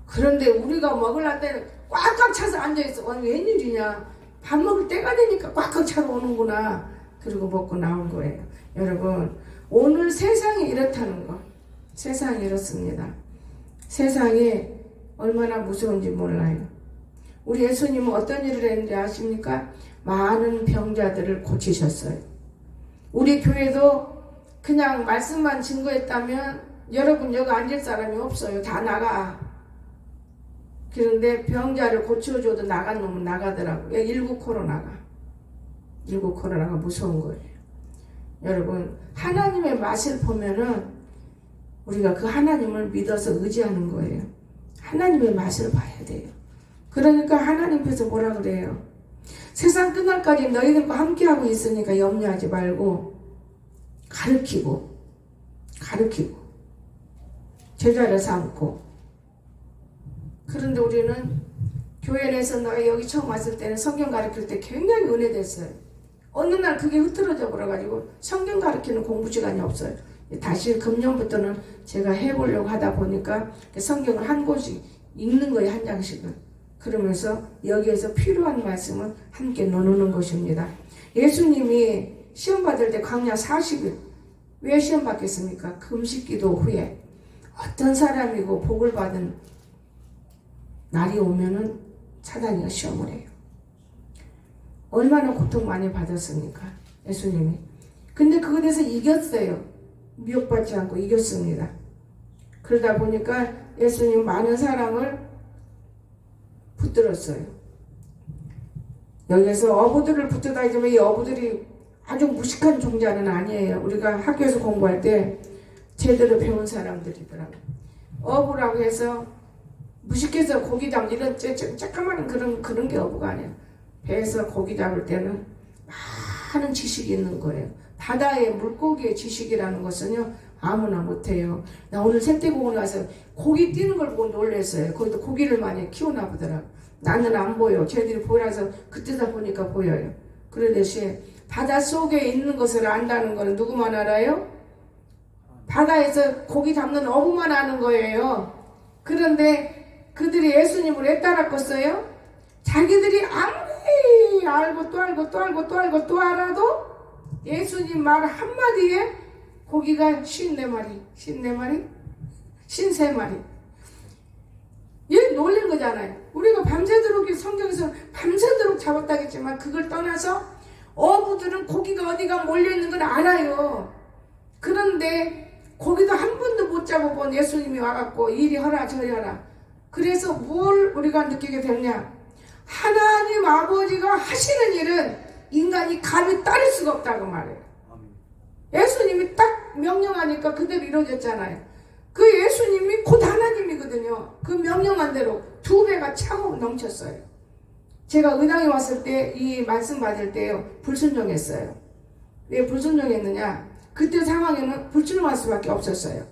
그런데 우리가 먹으려 때는 꽉꽉 차서 앉아있어. 아니 웬일이냐. 밥 먹을 때가 되니까 꽉꽉 차서 오는구나. 그리고 먹고 나온 거예요. 여러분 오늘 세상이 이렇다는 거. 세상이 이렇습니다. 세상이 얼마나 무서운지 몰라요. 우리 예수님은 어떤 일을 했는지 아십니까? 많은 병자들을 고치셨어요. 우리 교회도 그냥 말씀만 증거했다면 여러분 여기 앉을 사람이 없어요. 다 나가. 그런데 병자를 고쳐줘도 나간 놈은 나가더라고요. 19 코로나가 무서운 거예요. 여러분 하나님의 맛을 보면은 우리가 그 하나님을 믿어서 의지하는 거예요. 하나님의 맛을 봐야 돼요. 그러니까 하나님께서 뭐라 그래요? 세상 끝날까지 너희들과 함께하고 있으니까 염려하지 말고 가르치고 제자를 삼고. 그런데 우리는 교회 내에서 내가 여기 처음 왔을 때는 성경 가르칠 때 굉장히 은혜됐어요. 어느 날 그게 흐트러져 버려가지고 성경 가르치는 공부 시간이 없어요. 다시 금년부터는 제가 해보려고 하다 보니까 성경을 한 곳씩 읽는 거예요. 한 장씩은. 그러면서 여기에서 필요한 말씀은 함께 나누는 것입니다. 예수님이 시험 받을 때 광야 40일 왜 시험 받겠습니까? 금식기도 후에 어떤 사람이고 복을 받은 날이 오면은 사단이가 시험을 해요. 얼마나 고통 많이 받았습니까? 예수님이. 근데 그거에 대해서 이겼어요. 미혹받지 않고 이겼습니다. 그러다 보니까 예수님 많은 사람을 붙들었어요. 여기서 어부들을 붙들다니지만 이 어부들이 아주 무식한 종자는 아니에요. 우리가 학교에서 공부할 때 제대로 배운 사람들이더라고요. 어부라고 해서 무식해서 고기 잡는 이런 쬐끄만 그런 게 어부가 아니에요. 배에서 고기 잡을 때는 많은 지식이 있는 거예요. 바다의 물고기의 지식이라는 것은요 아무나 못해요. 나 오늘 생태공원 가서 고기 뛰는 걸 보고 놀랐어요. 거기도 고기를 많이 키우나 보더라고요. 나는 안 보여. 쟤들이 보여서 그때다 보니까 보여요. 그러듯이 바닷속에 있는 것을 안다는 것은 누구만 알아요? 바다에서 고기 잡는 어부만 아는 거예요. 그런데 그들이 예수님을 왜 따랐겠어요? 자기들이 아무리 알고 또 알고 또 알고 또 알고 또 알아도 예수님 말 한마디에 고기가 54마리, 53마리. 얘 놀린 거잖아요. 우리가 밤새도록 성경에서 밤새도록 잡았다겠지만 그걸 떠나서 어부들은 고기가 어디가 몰려있는 건 알아요. 그런데 고기도 한 번도 못 잡아본 예수님이 와갖고 이리 하라 저리 하라. 그래서 뭘 우리가 느끼게 됐냐? 하나님 아버지가 하시는 일은 인간이 감히 따를 수가 없다고 말해요. 예수님이 딱 명령하니까 그대로 이루어졌잖아요. 그 예수님이 곧 하나님이거든요. 그 명령한 대로 2배가 차고 넘쳤어요. 제가 의당에 왔을 때 이 말씀 받을 때요 불순종했어요. 왜 불순종했느냐? 그때 상황에는 불순종할 수밖에 없었어요.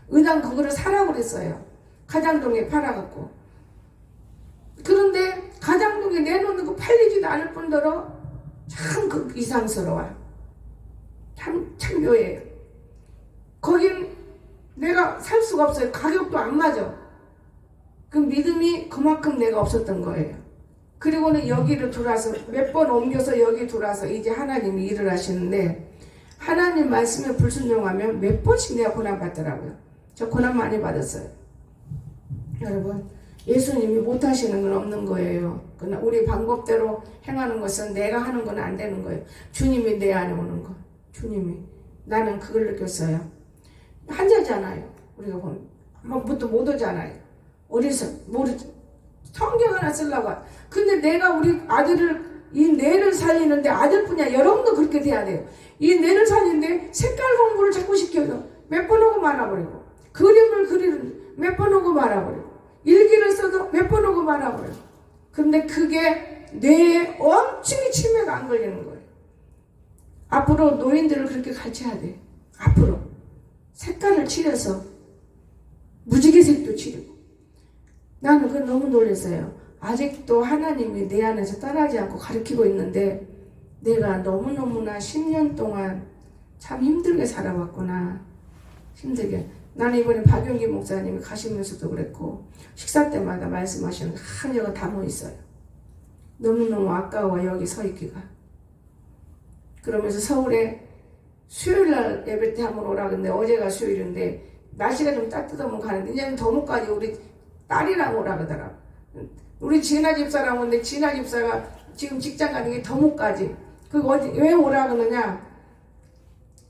의당 그거를 사라고 그랬어요. 가장동에 팔아갖고. 그런데 가장동에 내놓는 거 팔리지도 않을 뿐더러 참 그 이상스러워요. 참 묘해요. 거긴 내가 살 수가 없어요. 가격도 안 맞아. 그 믿음이 그만큼 내가 없었던 거예요. 그리고는 여기를 돌아서 몇 번 옮겨서 여기 돌아서 이제 하나님이 일을 하시는데 하나님 말씀에 불순종하면 몇 번씩 내가 고난받더라고요. 저 고난 많이 받았어요. 여러분 예수님이 못하시는 건 없는 거예요. 그러나 우리 방법대로 행하는 것은 내가 하는 건 안 되는 거예요. 주님이 내 안에 오는 거. 주님이. 나는 그걸 느꼈어요. 한자잖아요. 우리가 보면 뭐부터 못 오잖아요. 어디서 모르죠. 성경 하나 쓰려고. 근데 내가 우리 아들을 이 뇌를 살리는데 아들뿐이야. 여러분도 그렇게 돼야 돼요. 이 뇌를 살리는데 색깔 공부를 자꾸 시켜서 몇 번 하고 말아버리고 그림을 그리는 몇 번 하고 말아버리고 일기를 써도 몇 번 하고 말아버려요. 근데 그게 뇌에 엄청히 치매가 안 걸리는 거예요. 앞으로 노인들을 그렇게 가르쳐야 돼. 앞으로 색깔을 칠해서 무지개색도 칠하고. 나는 그거 너무 놀랐어요. 아직도 하나님이 내 안에서 떠나지 않고 가르치고 있는데 내가 너무너무나 10년 동안 참 힘들게 살아왔구나. 힘들게. 나는 이번에 박용기 목사님이 가시면서도 그랬고 식사 때마다 말씀하시는 한여가 다 모여있어요. 너무너무 아까워 여기 서 있기가. 그러면서 서울에 수요일날 예배 때 한번 오라 근데 어제가 수요일인데 날씨가 좀 따뜻하면 가는데 이제는 더목까지 우리 딸이랑 오라 그러더라고. 우리 진아 집사랑 오는데 진아 집사가 지금 직장 가는 게 더목까지. 그 어디 왜 오라 그러냐?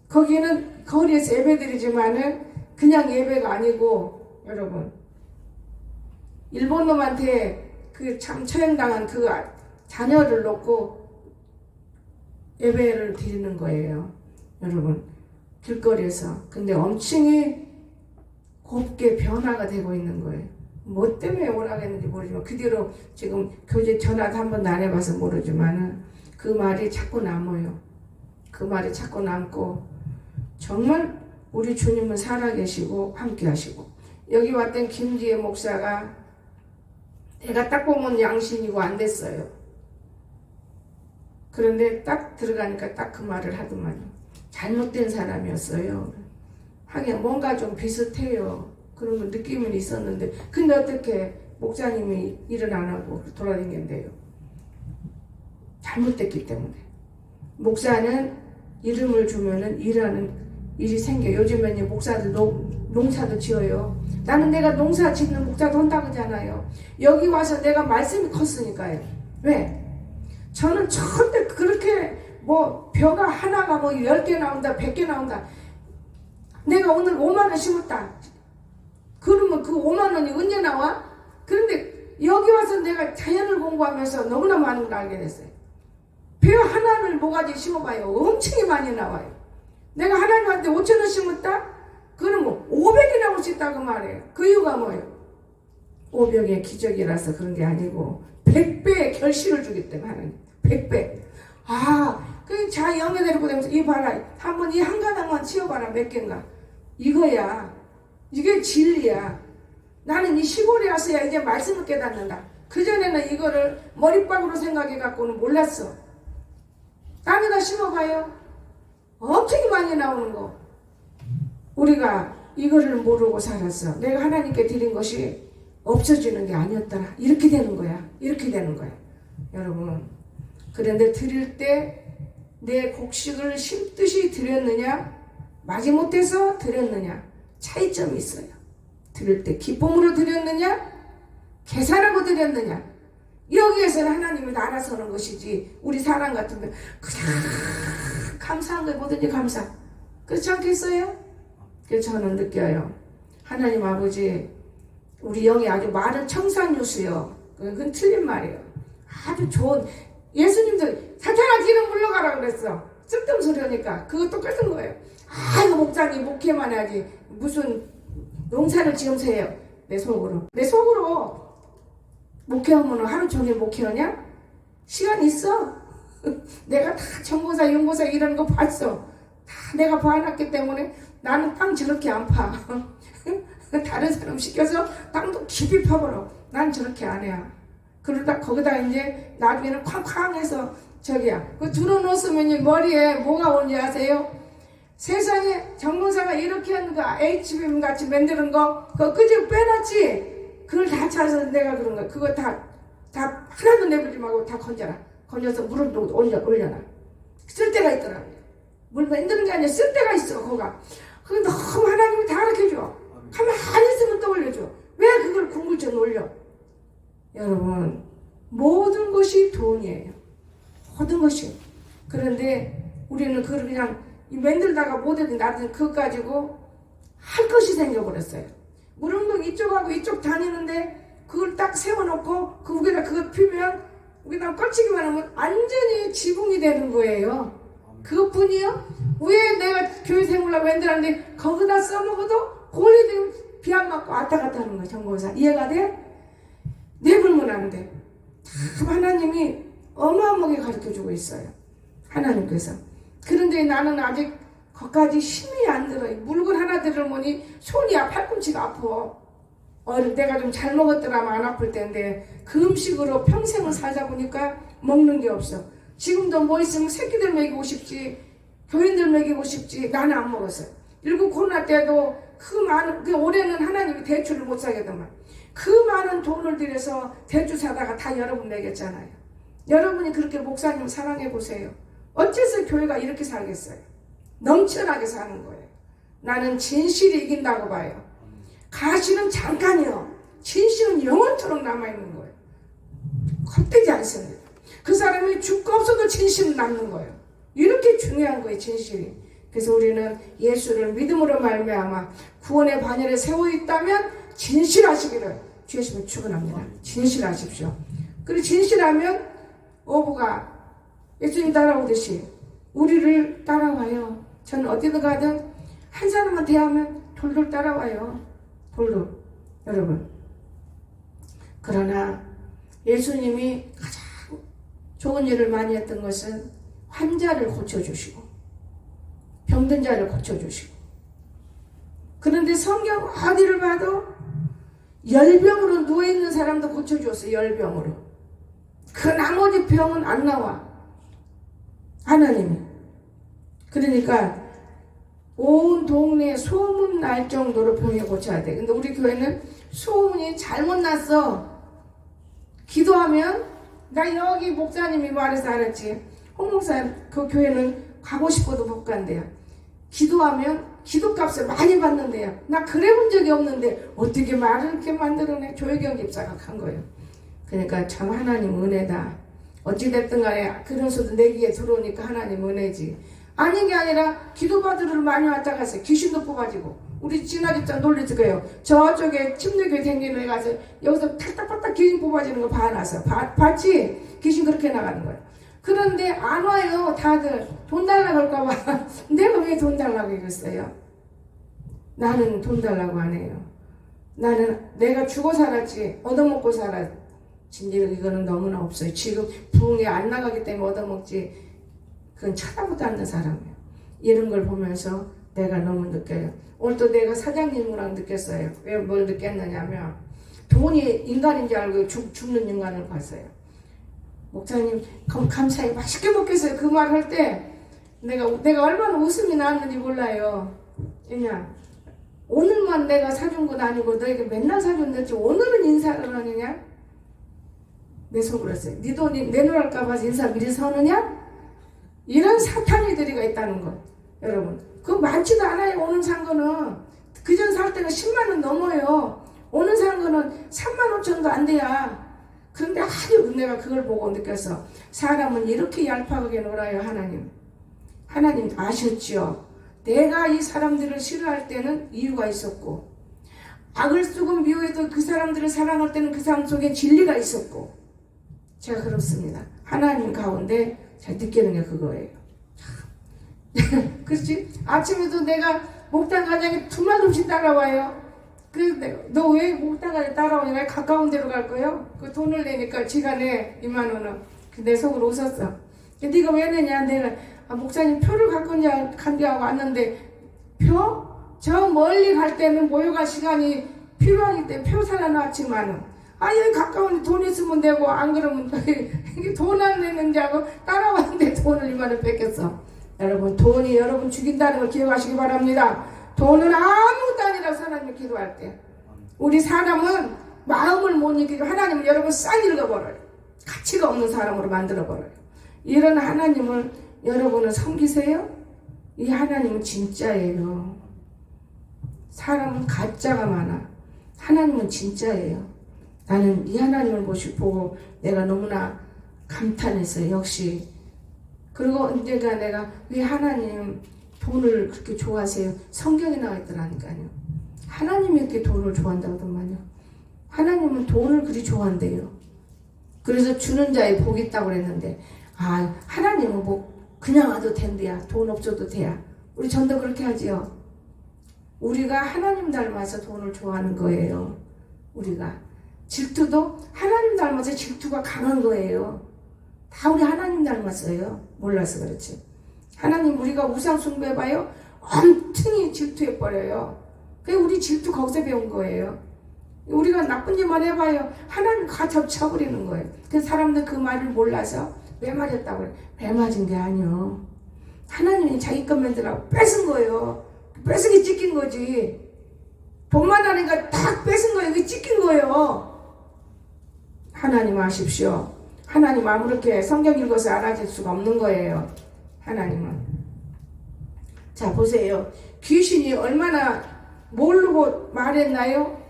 거기는 거리에서 예배드리지만은 그냥 예배가 아니고 여러분 일본 놈한테 그 참 처형당한 그 자녀를 놓고 예배를 드리는 거예요. 여러분 길거리에서. 근데 엄청이 곱게 변화가 되고 있는 거예요. 뭐 때문에 오라겠는지 모르지만 그 뒤로 지금 교제 전화도 한 번도 안 해봐서 모르지만은 그 말이 자꾸 남아요. 그 말이 자꾸 남고 정말 우리 주님은 살아계시고 함께하시고. 여기 왔던 김지혜 목사가 내가 딱 보면 양신이고 안 됐어요. 그런데 딱 들어가니까 딱 그 말을 하더만요. 잘못된 사람이었어요. 하긴 뭔가 좀 비슷해요. 그런 거 느낌은 있었는데 근데 어떻게 목사님이 일을 안 하고 돌아다니는데요. 잘못됐기 때문에. 목사는 이름을 주면은 일하는 일이 생겨요. 요즘에는 목사들 농사도 지어요. 나는 내가 농사 짓는 목사도 한다고 하잖아요. 여기 와서 내가 말씀이 컸으니까요. 왜? 저는 절대 그렇게 뭐 벼가 하나가 뭐 10개 나온다 100개 나온다. 내가 오늘 5만원 심었다. 그러면 그 5만원이 언제 나와? 그런데 여기 와서 내가 자연을 공부하면서 너무나 많은 걸 알게 됐어요. 벼 하나를 모가지 심어봐요. 엄청 많이 나와요. 내가 하나님한테 5,000원 심었다? 그러면 500이 나올 수 있다고 말해요. 그 이유가 뭐예요? 500의 기적이라서 그런 게 아니고 100배의 결실을 주기 때문에 하나님. 100배. 그 자 영에 데리고 다니면서 이 봐라. 한번 이 한 가닥만 치워봐라. 몇 개인가. 이거야. 이게 진리야. 나는 이 시골에 와서야 이제 말씀을 깨닫는다. 그전에는 이거를 머리박으로 생각해갖고는 몰랐어. 땅에다 심어봐요. 엄청 많이 나오는 거. 우리가 이거를 모르고 살았어. 내가 하나님께 드린 것이 없어지는 게 아니었더라. 이렇게 되는 거야. 이렇게 되는 거야. 여러분. 그런데 드릴 때 내 곡식을 심듯이 드렸느냐 마지못해서 드렸느냐 차이점이 있어요. 드릴 때 기쁨으로 드렸느냐 계산하고 드렸느냐. 여기에서는 하나님이 알아서 하는 것이지 우리 사람 같으면 그냥 감사한 거에 뭐든지 감사. 그렇지 않겠어요? 그래서 저는 느껴요. 하나님 아버지 우리 영이 아주 많은 청산유수요. 그건 틀린 말이에요. 아주 좋은 예수님도 사탄아 기름 물러가라 그랬어. 쓸데없는 소리 하니까 그거 똑같은 거예요. 이거 목사님 목회만 하지 무슨 농사를 지으면서 해요. 내 속으로 목회하면 하루 종일 목회하냐? 시간 있어. 내가 다 전고사 연고사 이런 거 봤어. 다 내가 봐놨기 때문에 나는 땅 저렇게 안 파. 다른 사람 시켜서 땅도 깊이 파버려. 난 저렇게 안 해. 그러다 거기다 이제 나중에는 쾅쾅해서 저기야. 그 들어놓으면 머리에 뭐가 오는지 아세요? 세상에 전문사가 이렇게 하는 거 HBM 같이 만드는 거 그거 끄집 빼놨지. 그걸 다 찾아서 내가 그런 거야. 그거 다 하나도 내버리지 말고 다 건져서 물을 올려놔. 쓸 때가 있더라고요. 물 만드는 게 아니라 쓸 때가 있어. 거가. 그거 너무 하나님이 다 가르쳐줘. 가만히 있으면 떠올려줘. 왜 그걸 궁굴전 올려? 여러분 모든 것이 돈이에요. 모든 것이. 그런데 우리는 그걸 그냥 만들다가 못해도 나중에 그거 가지고 할 것이 생겨버렸어요. 물운동 이쪽하고 이쪽 다니는데 그걸 딱 세워놓고 그 위에다 그거 피면 여기다 걸치기만 하면 완전히 지붕이 되는 거예요. 그것뿐이요? 왜 내가 교회 생물라고 만들었는데 거기다 써먹어도 골리들이 비 안 맞고 왔다 갔다 하는 거예요. 정보사 이해가 돼? 내불면 안 돼. 참 하나님이 어마어마하게 가르쳐주고 있어요. 하나님께서. 그런데 나는 아직 거기까지 힘이 안 들어요. 물건 하나 들으면 손이야 팔꿈치가 아파. 내가 좀 잘 먹었더라면 안 아플 텐데 그 음식으로 평생을 살다 보니까 먹는 게 없어. 지금도 뭐 있으면 새끼들 먹이고 싶지 교인들 먹이고 싶지 나는 안 먹었어요. 일곱 코로나 때도 올해는 하나님이 대출을 못 사겠더만 그 많은 돈을 들여서 대출 사다가 다 여러분 먹였잖아요. 여러분이 그렇게 목사님 사랑해 보세요. 어째서 교회가 이렇게 살겠어요? 넘쳐나게 사는 거예요. 나는 진실이 이긴다고 봐요. 가시는 잠깐이요. 진실은 영원토록 남아있는 거예요. 헛되지 않습니다. 그 사람이 죽고 없어도 진실은 남는 거예요. 이렇게 중요한 거예요. 진실이. 그래서 우리는 예수를 믿음으로 말미암아 구원의 반열에 세워 있다면 진실하시기를 주시면 축원합니다. 진실하십시오. 그리고 진실하면 어부가 예수님 따라오듯이 우리를 따라와요. 저는 어디든 가든 한 사람만 대하면 돌돌 따라와요. 돌돌. 여러분. 그러나 예수님이 가장 좋은 일을 많이 했던 것은 환자를 고쳐주시고 병든 자를 고쳐주시고, 그런데 성경 어디를 봐도 열병으로 누워있는 사람도 고쳐주었어요. 열병으로. 그 나머지 병은 안 나와. 하나님이. 그러니까 온 동네에 소문 날 정도로 병이 고쳐야 돼. 근데 우리 교회는 소문이 잘못 났어. 기도하면, 나 여기 목사님이 말해서 알았지. 홍 목사 그 교회는 가고 싶어도 못 간대요. 기도하면 기도값을 많이 받는데요. 나 그래 본 적이 없는데 어떻게 말을 이렇게 만들어내? 조혜경 집사가 한 거예요. 그러니까 참 하나님 은혜다. 어찌됐든 간에 그런 소도 내 귀에 들어오니까 하나님 은혜지. 아닌 게 아니라 기도받으러 많이 왔다 갔어요. 귀신도 뽑아지고. 우리 진아 집사 놀리지 거예요. 저쪽에 침례교회 댕기는 애 가서 여기서 탁탁탁탁 귀신 뽑아지는 거 봐놨어. 봤지? 귀신 그렇게 나가는 거예요. 그런데 안 와요. 다들 돈 달라고 할까봐. 내가 왜 돈 달라고 이랬어요? 나는 돈 달라고 안 해요. 나는 내가 죽어 살았지 얻어먹고 살았지. 이거는 너무나 없어요. 지금 부흥이 안 나가기 때문에 얻어먹지, 그건 쳐다보지 않는 사람이에요. 이런 걸 보면서 내가 너무 느껴요. 오늘 또 내가 사장님이랑 느꼈어요. 왜 뭘 느꼈느냐면 돈이 인간인 줄 알고 죽는 인간을 봤어요. 목사님 감사히 맛있게 먹겠어요. 그 말 할 때 내가 얼마나 웃음이 나왔는지 몰라요. 그냥 오늘만 내가 사준 건 아니고 너에게 맨날 사줬는지 오늘은 인사를 하느냐? 내 속으로 했어요. 네 돈이 내놓을까 봐서 인사 미리 서느냐? 이런 사탄이들이가 있다는 거. 여러분 그거 많지도 않아요. 오늘 산 거는 그전 살 때는 10만 원 넘어요. 오늘 산 거는 3만 5천도 안 돼야. 그런데 아주 내가 그걸 보고 느꼈어. 사람은 이렇게 얄팍하게 놀아요. 하나님 아셨죠? 내가 이 사람들을 싫어할 때는 이유가 있었고, 악을 쓰고 미워해도 그 사람들을 사랑할 때는 그 사람 속에 진리가 있었고, 제가 그렇습니다. 하나님 가운데 잘 느끼는 게 그거예요. 그렇지? 아침에도 내가 목당 가장에 두 말 없이 따라와요. 너 왜 목당 가장에 따라오냐? 왜 가까운 데로 갈 거예요? 그 돈을 내니까 지가 내 2만 원은. 내 속으로 웃었어. 네가 왜 내냐? 내가 목사님 표를 갖고 간디하고 왔는데, 표? 저 멀리 갈 때는 모여갈 시간이 필요하기 때문에 표 살아놨지만은, 여기 가까운데 돈 있으면 내고, 안 그러면 돈 안 내는지 하고 따라왔는데 돈을 2만 원 뺏겼어. 여러분, 돈이 여러분 죽인다는 걸 기억하시기 바랍니다. 돈은 아무것도 아니라고 하나님을 기도할 때. 우리 사람은 마음을 못 이기고 하나님을 여러분 싹 읽어버려요. 가치가 없는 사람으로 만들어버려요. 이런 하나님을 여러분은 섬기세요? 이 하나님은 진짜예요. 사람은 가짜가 많아. 하나님은 진짜예요. 나는 이 하나님을 보고 내가 너무나 감탄했어요. 역시. 그리고 언젠가 내가 왜 하나님 돈을 그렇게 좋아하세요? 성경에 나와 있더라니까요. 하나님이 이렇게 돈을 좋아한다더만요. 하나님은 돈을 그리 좋아한대요. 그래서 주는 자에 복이 있다고 그랬는데, 하나님은 뭐 그냥 와도 된대야. 돈 없어도 돼야. 우리 전도 그렇게 하지요. 우리가 하나님 닮아서 돈을 좋아하는 거예요. 우리가 질투도 하나님 닮아서 질투가 강한 거예요. 다 우리 하나님 닮았어요. 몰라서 그렇지. 하나님 우리가 우상 숭배해봐요. 엄청히 질투해버려요. 그게 우리 질투 거기서 배운 거예요. 우리가 나쁜 일만 해봐요. 하나님 가차 쳐버리는 거예요. 그 사람들 그 말을 몰라서 왜 맞았다고 그래. 왜 맞은 게 아니요. 하나님이 자기 것만들라고 뺏은 거예요. 뺏은 게 찢긴 거지. 돈만 하니까 딱 뺏은 거예요. 그게 찢긴 거예요. 하나님 아십시오. 하나님 아무렇게 성경 읽어서 알아질 수가 없는 거예요. 하나님은. 자 보세요. 귀신이 얼마나 모르고 말했나요?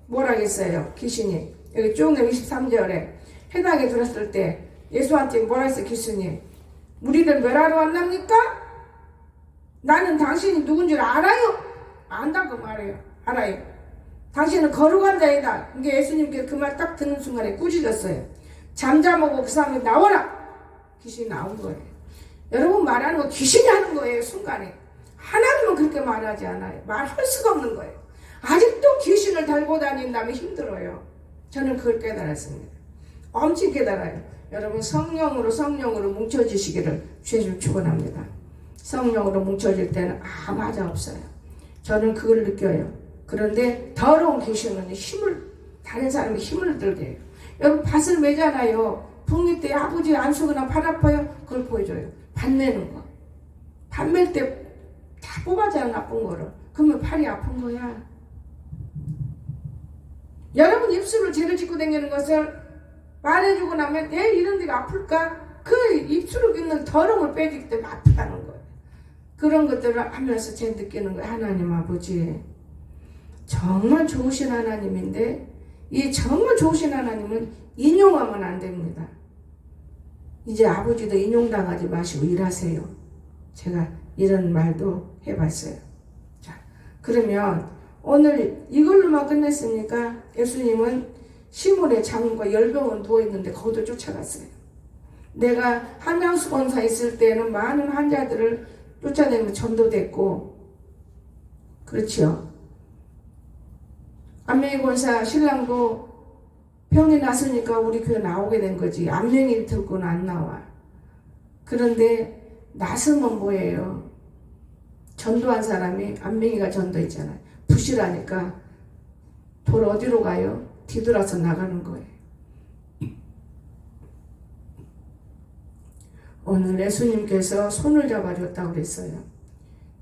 뭐라겠어요? 귀신이. 여기 쭉 23절에 회당에 들었을 때 예수한테 뭐라 했어요? 귀신이. 우리를 멸하러 왔납니까? 나는 당신이 누군 줄 알아요? 안다고 말해요. 알아요. 당신은 거룩한 자이다. 이게 예수님께 그 말 딱 듣는 순간에 꾸짖었어요. 잠잠하고 그 사람이 나와라. 귀신이 나온 거예요. 여러분 말하는 거 귀신이 하는 거예요. 순간에. 하나님은 그렇게 말하지 않아요. 말할 수가 없는 거예요. 아직도 귀신을 달고 다닌다면 힘들어요. 저는 그걸 깨달았습니다. 엄청 깨달아요. 여러분 성령으로 뭉쳐지시기를 주님 축원합니다. 성령으로 뭉쳐질 때는 아무 하자 없어요. 저는 그걸 느껴요. 그런데 더러운 귀신은 다른 사람의 힘을 들게 해요. 여러분 밭을 매잖아요. 복리 때 아버지 안 쓰거나 팔 아파요. 그걸 보여줘요. 밭 매는 거. 밭 맬 때 다 뽑아잖아, 나쁜 거를. 그러면 팔이 아픈 거야. 여러분 입술을 죄를 짓고 다니는 것을 말해주고 나면 내 이런 데가 아플까? 그 입술을 있는 더러움을 빼주기 때문에 아프다는 거예요. 그런 것들을 하면서 제 느끼는 거예요. 하나님 아버지 정말 좋으신 하나님인데 이 정말 좋으신 하나님은 인용하면 안 됩니다. 이제 아버지도 인용당하지 마시고 일하세요. 제가 이런 말도 해봤어요. 자, 그러면 오늘 이걸로만 끝냈습니까? 예수님은 시몬의 장과 열병은 누워있는데 거기도 쫓아갔어요. 내가 한양수 권사 있을 때는 많은 환자들을 쫓아내면서 전도됐고, 그렇죠. 안명희 권사 신랑도 병이 났으니까 우리 교회 나오게 된 거지. 안명희 듣고는 안 나와. 그런데 나서면 뭐예요? 전도한 사람이 안명희가 전도했잖아요. 부실하니까 돌 어디로 가요? 뒤돌아서 나가는 거예요. 오늘 예수님께서 손을 잡아줬다고 그랬어요.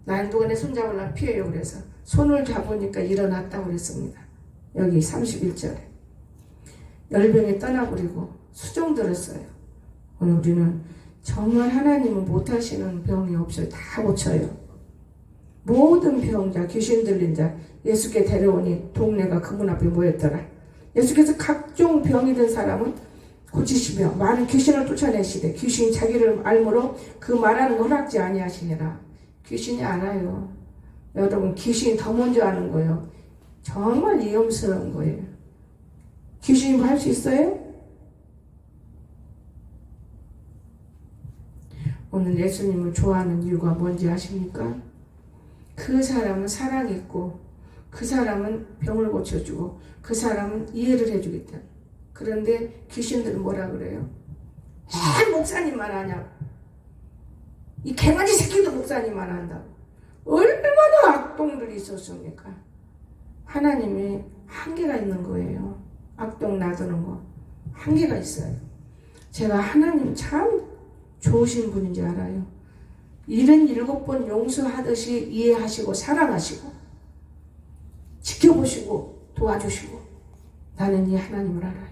난 누가 내 손 잡으려면 피해요. 그래서 손을 잡으니까 일어났다고 그랬습니다. 여기 31절에 열병이 떠나버리고 수종 들었어요. 오늘 우리는 정말 하나님은 못하시는 병이 없어요. 다 고쳐요. 모든 병자, 귀신 들린 자 예수께 데려오니 동네가 그 문 앞에 모였더라. 예수께서 각종 병이 든 사람은 고치시며 많은 귀신을 쫓아내시되 귀신이 자기를 알므로 그 말하는 거 허락지 아니하시니라. 귀신이 알아요. 여러분 귀신이 더 먼저 아는 거예요. 정말 위험스러운 거예요. 귀신이 뭐 할 수 있어요? 오늘 예수님을 좋아하는 이유가 뭔지 아십니까? 그 사람은 사랑이 있고 그 사람은 병을 고쳐주고 그 사람은 이해를 해주기 때문에. 그런데 귀신들은 뭐라 그래요? 목사님만 하냐고. 이 개가지 새끼도 목사님만 한다고. 얼마나 악동들이 있었습니까? 하나님이 한계가 있는 거예요. 악동 놔두는 거 한계가 있어요. 제가 하나님 참 좋으신 분인지 알아요. 77번 용서하듯이 이해하시고 사랑하시고 지켜보시고 도와주시고 나는 이 하나님을 알아요.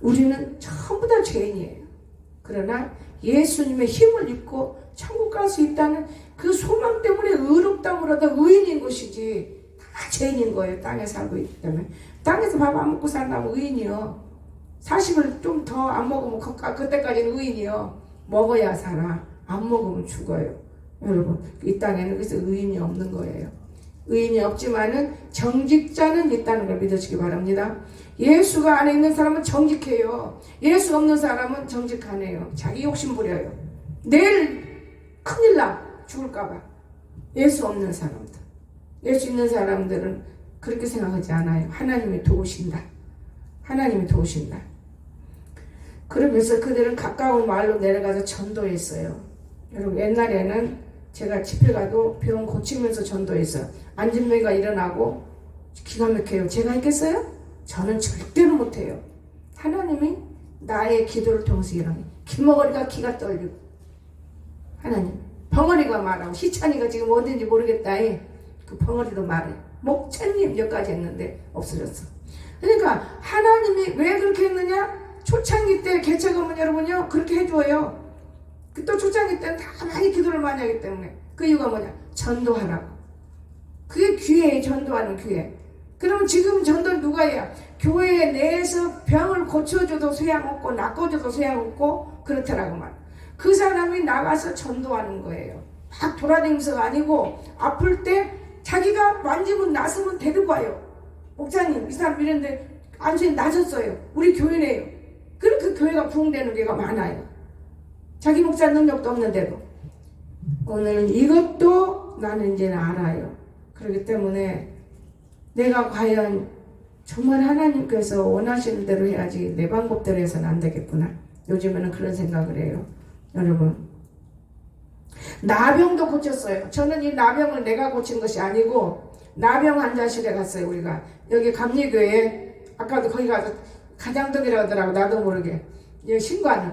우리는 전부 다 죄인이에요. 그러나 예수님의 힘을 입고 천국 갈 수 있다는 그 소망 때문에 의롭다움을 얻어 의인인 것이지 다 죄인인 거예요. 땅에 살고 있기 때문에. 땅에서 밥 안 먹고 산다면 의인이요. 40을 좀 더 안 먹으면 그때까지는 의인이요. 먹어야 살아. 안 먹으면 죽어요. 여러분 이 땅에는 그래서 의인이 없는 거예요. 의인이 없지만은 정직자는 있다는 걸 믿으시기 바랍니다. 예수가 안에 있는 사람은 정직해요. 예수 없는 사람은 정직 안 해요. 자기 욕심 부려요. 내일 큰일 나 죽을까봐. 예수 없는 사람들, 예수 있는 사람들은 그렇게 생각하지 않아요. 하나님이 도우신다. 하나님이 도우신다. 그러면서 그들은 가까운 마을로 내려가서 전도했어요. 여러분 옛날에는 제가 집회 가도 병 고치면서 전도했어요. 안진병이가 일어나고 기가 막혀요. 제가 했겠어요? 저는 절대로 못해요. 하나님이 나의 기도를 통해서 일어나요. 김머거리가 기가 떨리고 하나님 벙어리가 말하고 희찬이가 지금 어딘지 모르겠다. 그 벙어리도 말해. 목차님 여기까지 했는데 없어졌어. 그러니까 하나님이 왜 그렇게 했느냐? 초창기 때 개척하면 여러분요 그렇게 해줘요. 또 초창기 때는 다 많이 기도를 많이 하기 때문에. 그 이유가 뭐냐? 전도하라고. 그게 기회예요. 전도하는 기회. 그럼 지금 전도는 누가 해야? 교회 내에서 병을 고쳐줘도 소양없고 낚아줘도 소양없고 그렇더라고 말. 그 사람이 나가서 전도하는 거예요. 막 돌아다니면서가 아니고 아플 때 자기가 만지면 나서면 데리고 와요. 목사님 이 사람 이랬는데 안수님 나셨어요. 우리 교회네요. 그럼 그 교회가 부흥되는 교회가 많아요. 자기 목사 능력도 없는데도. 오늘은 이것도 나는 이제는 알아요. 그렇기 때문에 내가 과연 정말 하나님께서 원하시는 대로 해야지 내 방법대로 해서는 안 되겠구나. 요즘에는 그런 생각을 해요. 여러분, 나병도 고쳤어요. 저는 이 나병을 내가 고친 것이 아니고 나병 환자실에 갔어요. 우리가 여기 감리교회, 아까도 거기 가서 가장동이라고 하더라고. 나도 모르게 신관은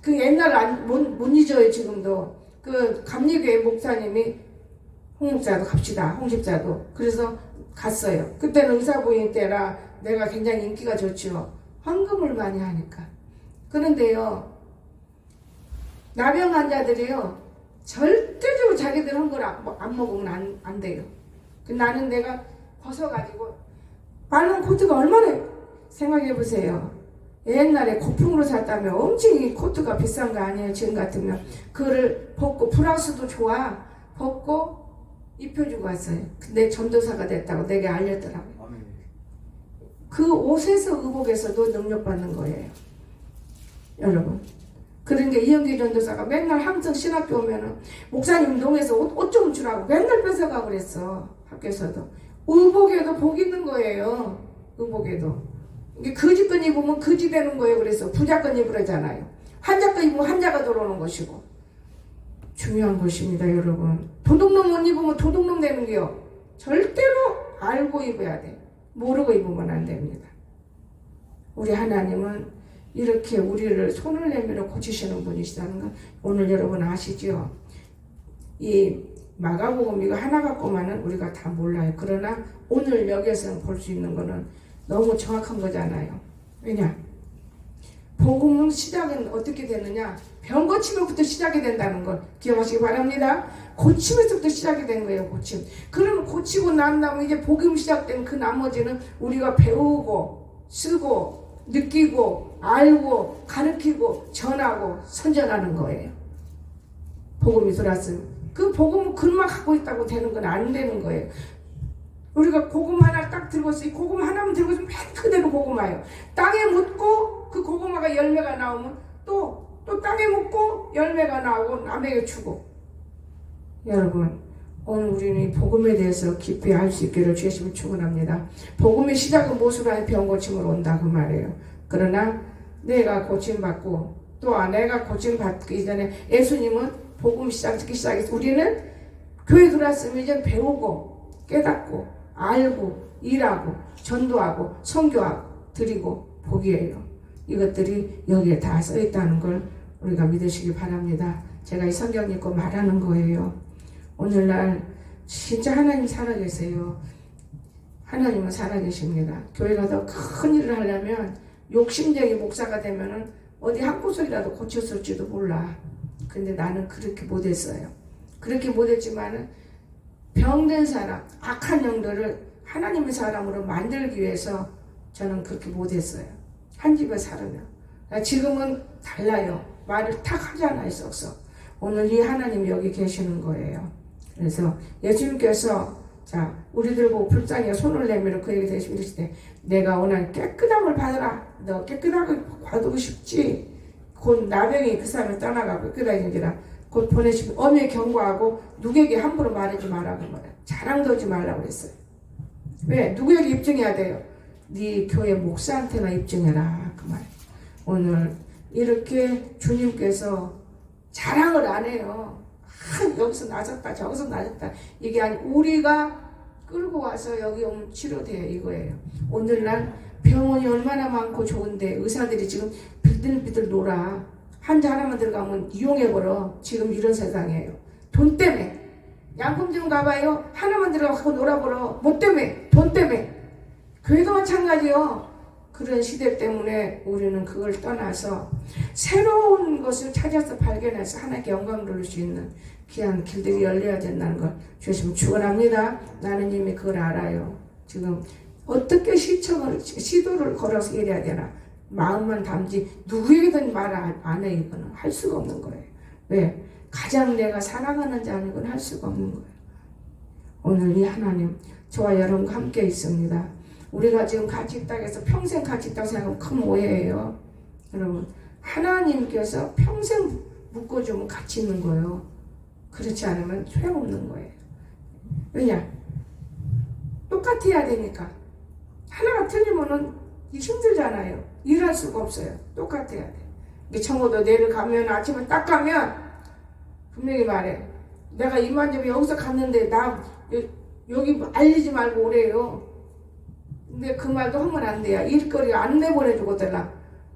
그 옛날 못 잊어요. 지금도 그 감리교회 목사님이 홍 목사도 갑시다, 홍 집사도. 그래서 갔어요. 그때는 의사부인 때라 내가 굉장히 인기가 좋죠. 헌금을 많이 하니까. 그런데요, 나병 환자들이요, 절대적으로 자기들 헌금을 안 먹으면 안 돼요. 나는 내가 벗어가지고 빨간 코트가 얼마나, 생각해보세요. 옛날에 고풍으로 샀다면 엄청 이 코트가 비싼 거 아니에요. 지금 같으면 그거를 벗고, 브라우스도 좋아, 벗고 입혀주고 왔어요. 근데 전도사가 됐다고 내게 알렸더라고요. 아멘. 그 옷에서, 의복에서도 능력받는 거예요. 여러분, 그러니까 이영기 전도사가 맨날 항상 신학교 오면은 목사님 농에서 옷 좀 주라고 맨날 뺏어가고 그랬어. 학교에서도. 의복에도 복 있는 거예요. 의복에도. 이게 거지건 입으면 거지 되는 거예요. 그래서 부자건 입으라잖아요. 한자건 입으면 한자가 들어오는 것이고. 중요한 것입니다, 여러분. 도둑놈 옷 입으면 도둑놈 되는 게요. 절대로 알고 입어야 돼. 모르고 입으면 안 됩니다. 우리 하나님은 이렇게 우리를 손을 내밀어 고치시는 분이시다는 건 오늘 여러분 아시죠? 이 마가복음 이거 하나 갖고만은 우리가 다 몰라요. 그러나 오늘 여기에서 볼 수 있는 거는 너무 정확한 거잖아요. 왜냐? 복음은 시작은 어떻게 되느냐? 병 고침으로부터 시작이 된다는 걸 기억하시기 바랍니다. 고침에서부터 시작이 된 거예요. 고침. 그러면 고치고 난 다음에 이제 복음 시작된 그 나머지는 우리가 배우고 쓰고 느끼고 알고 가르치고 전하고 선전하는 거예요. 복음이 들어왔으면 그 복음은 글만 갖고 있다고 되는 건 안 되는 거예요. 우리가 고구마 하나 딱 들고 있어. 이 고구마 하나만 들고 있으면 맨 그대로 고구마예요. 땅에 묻고 그 고구마가 열매가 나오면 또 땅에 묻고 열매가 나오고 남에게 주고. 여러분, 오늘 우리는 이 복음에 대해서 깊이 알 수 있기를 주님을 축원합니다. 복음의 시작은 무엇으로 하여 병 고침으로 온다 그 말이에요. 그러나 내가 고침받고 또 내가 고침받기 전에 예수님은 복음 듣기 시작했어. 우리는 교회 들어왔으면 이제 배우고 깨닫고 알고 일하고 전도하고 선교하고 드리고 복이에요. 이것들이 여기에 다 써 있다는 걸 우리가 믿으시기 바랍니다. 제가 이 성경 읽고 말하는 거예요. 오늘날 진짜 하나님 살아계세요. 하나님은 살아계십니다. 교회가 더 큰 일을 하려면 욕심쟁이 목사가 되면은 어디 한 구석이라도 고쳤을지도 몰라. 근데 나는 그렇게 못했어요. 그렇게 못했지만은 병든 사람, 악한 영들을 하나님의 사람으로 만들기 위해서 저는 그렇게 못했어요. 한 집에 살으면. 지금은 달라요. 말을 탁 하잖아요, 썩썩. 오늘 이 하나님이 여기 계시는 거예요. 그래서 예수님께서 자, 우리들 보고 불쌍히 손을 내밀어 그에게 대시실 때 내가 원하는 깨끗함을 받으라. 너 깨끗하게 받고 싶지? 곧 나병이 그 사람을 떠나가고 깨끗해지니라. 곧 보내시면 엄히 경고하고 누구에게 함부로 말하지 말라고 말해요. 자랑도 하지 말라고 그랬어요. 왜? 누구에게 입증해야 돼요? 네 교회 목사한테나 입증해라 그 말. 오늘 이렇게 주님께서 자랑을 안 해요. 여기서 낮았다 저기서 낮았다 이게 아니 우리가 끌고 와서 여기 오면 치료돼요 이거예요. 오늘날 병원이 얼마나 많고 좋은데 의사들이 지금 비틀비틀 놀아. 환자 하나만 들어가면 이용해버려. 지금 이런 세상이에요. 돈 때문에. 양품 좀 가봐요. 하나만 들어가고 놀아버려. 뭐 때문에? 돈 때문에. 교회도 마찬가지요. 그런 시대 때문에 우리는 그걸 떠나서 새로운 것을 찾아서 발견해서 하나님께 영광을 돌릴 수 있는 귀한 길들이 열려야 된다는 걸 주시면 축원합니다. 나는 이미 그걸 알아요. 지금 어떻게 시도를 걸어서 이래야 되나. 마음만 담지 누구에게든 말 안 해. 이거는 할 수가 없는 거예요. 왜? 가장 내가 사랑하는 자는 이건 할 수가 없는 거예요. 오늘 이 하나님 저와 여러분과 함께 있습니다. 우리가 지금 같이 있다고 해서 평생 같이 있다고 생각하면 큰 오해예요. 여러분 하나님께서 평생 묶어주면 같이 있는 거예요. 그렇지 않으면 소용없는 거예요. 왜냐? 똑같아야 되니까. 하나가 틀리면은 힘들잖아요. 일할 수가 없어요. 똑같아야 돼. 이게 청호도 내려가면 아침에 딱 가면 분명히 말해. 내가 이만저만 여기서 갔는데 나 여기 알리지 말고 오래요. 근데 그 말도 하면 안 돼요. 일거리 안 내보내주거든.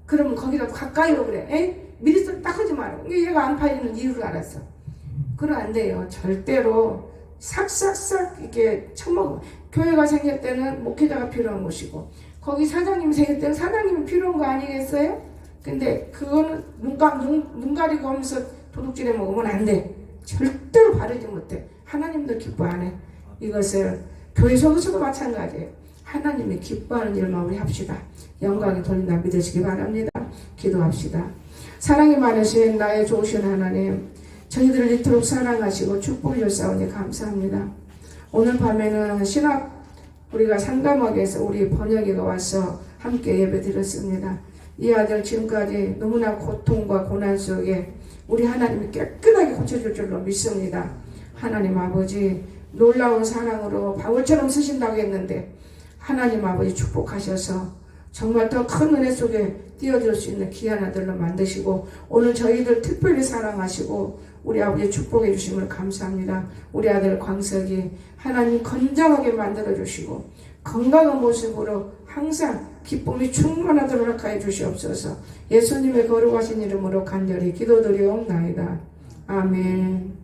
그러면 거기다 가까이 오래. 에이? 미리 딱 하지 말고. 얘가 안 팔리는 이유를 알았어. 그럼 안 돼요. 절대로 싹싹싹 이렇게 처먹어. 교회가 생길 때는 목회자가 필요한 것이고, 거기 사장님이 생길 때는 사장님이 필요한 거 아니겠어요? 근데 그거는 눈 가리고 하면서 도둑질해 먹으면 안 돼. 절대로 바르지 못해. 하나님도 기뻐 안 해. 이것을 교회 속에서도 마찬가지예요. 하나님이 기뻐하는 일만 우리 합시다. 영광이 돌린다 믿으시기 바랍니다. 기도합시다. 사랑이 많으신 나의 좋으신 하나님, 저희들을 이토록 사랑하시고 축복해 주사오니 감사합니다. 오늘 밤에는 신학 우리가 상담하기 위해서 우리 번역이가 와서 함께 예배 드렸습니다. 이 아들 지금까지 너무나 고통과 고난 속에 우리 하나님이 깨끗하게 고쳐줄 줄로 믿습니다. 하나님 아버지 놀라운 사랑으로 바울처럼 쓰신다고 했는데 하나님 아버지 축복하셔서 정말 더 큰 은혜 속에 뛰어들 수 있는 귀한 아들로 만드시고 오늘 저희들 특별히 사랑하시고 우리 아버지 축복해 주심을 감사합니다. 우리 아들 광석이 하나님 건강하게 만들어 주시고 건강한 모습으로 항상 기쁨이 충만하도록 허락하여 주시옵소서. 예수님의 거룩하신 이름으로 간절히 기도드리옵나이다. 아멘.